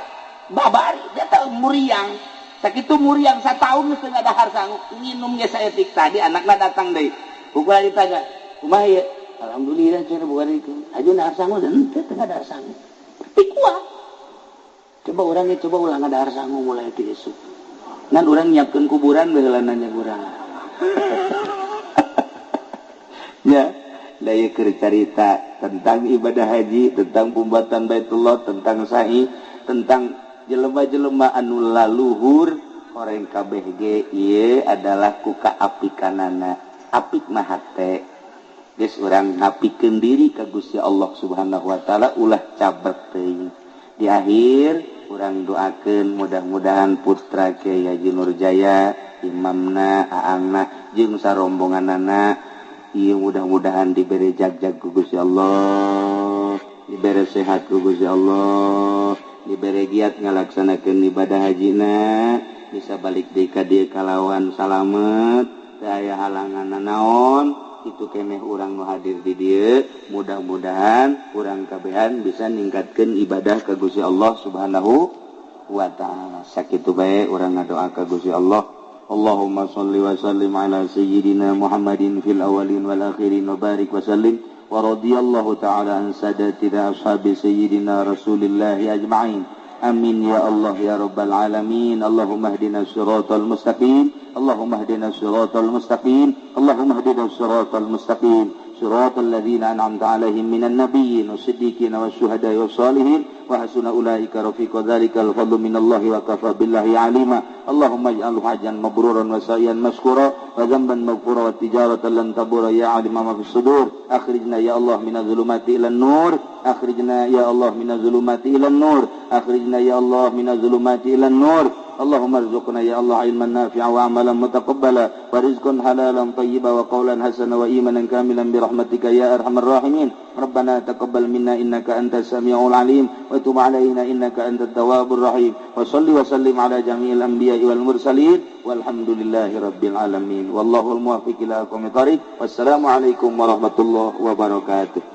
babari dia tahu muriang, sakitu muriang satahun mesti nggak dahar sanggup minumnya saya tik tadi anaknya datang deh, pukul ditanya, kumah ya, alhamdulillah cara bukan itu, aja dahar sanggup dan ente tengah dahar sanggup, tapi kuat, coba orangnya coba ulang dahar sanggup mulai itu esok, nan orang nyiapkan kuburan behelananya kurang, ya. Daya cerita tentang ibadah haji, tentang pembuatan Baitullah, tentang sa'i, tentang jelema-jelema anu laluhur orang kabeh ge ieu adalah kuka apikanana. Apik mah hate. Geus urang ngapikeun diri ka Gusti Allah Subhanahu wa taala ulah cabrek teuing. Di akhir urang doakeun mudah-mudahan putra Kiai Haji Nurjaya, imamna, aangna jeung sarombonganana iya mudah-mudahan diberi jag-jag ku Gusti Allah, diberi sehat ku Gusti Allah, diberi giat ngalaksanakeun ibadah hajina, bisa balik deui ka dieu kalawan salamet, teu aya halangan naon, itu keneh urang nu hadir di dieu, mudah-mudahan urang kabehan bisa ningkatkeun ibadah ka Gusti Allah Subhanahu wa taala. Sakitu bae urang ngadoa ka Gusti Allah. Allahumma salli wa sallim ala sayyidina Muhammadin fil awalin wal akhirin wa barik wa sallim wa radiyallahu ta'ala an sadatina ashabi sayyidina Rasulillah ajma'in Amin ya Allah ya rabbal alamin. Allahumma hdina siratal mustaqim. Allahumma hdina siratal mustaqim. Allahumma hdina siratal mustaqim. Siratal ladzina an'amta 'alaihim minan nabiyyin was-siddiqin wasyuhada'i was-shalihin wa hasuna ulaika rafiqa. Dzalikal fadlu minallahi wa kafa billahi 'alima. Allahumma ij'alhu hajjan mabruran wa sa'yan mashkura wa dhanban maghfura wa tijaratan lan tabura ya 'alima ma fis sudur. Akhrijna ya Allah minadh dhulumati ilan nur. Akhrijna ya Allah minadh dhulumati ilan nur. Akhrijna ya Allah minadh dhulumati ilan nur. Allahumma arzuqna ya Allah ilman nafi'a wa amalan mutaqabbala wa rizqan halalan tayyiba wa qawlan hasana wa imanan kamilan bi rahmatika ya arhamar rahimin. Rabbana taqabbal minna innaka antas samiul alim wa tub alaina innaka antat tawwabur rahim. Wa shalli wa sallim ala jami'il anbiya'i wal mursalin walhamdulillahi rabbil alamin. Wallahul muwaffiq ila aqwamit thariq. Wassalamu alaikum warahmatullahi wabarakatuh.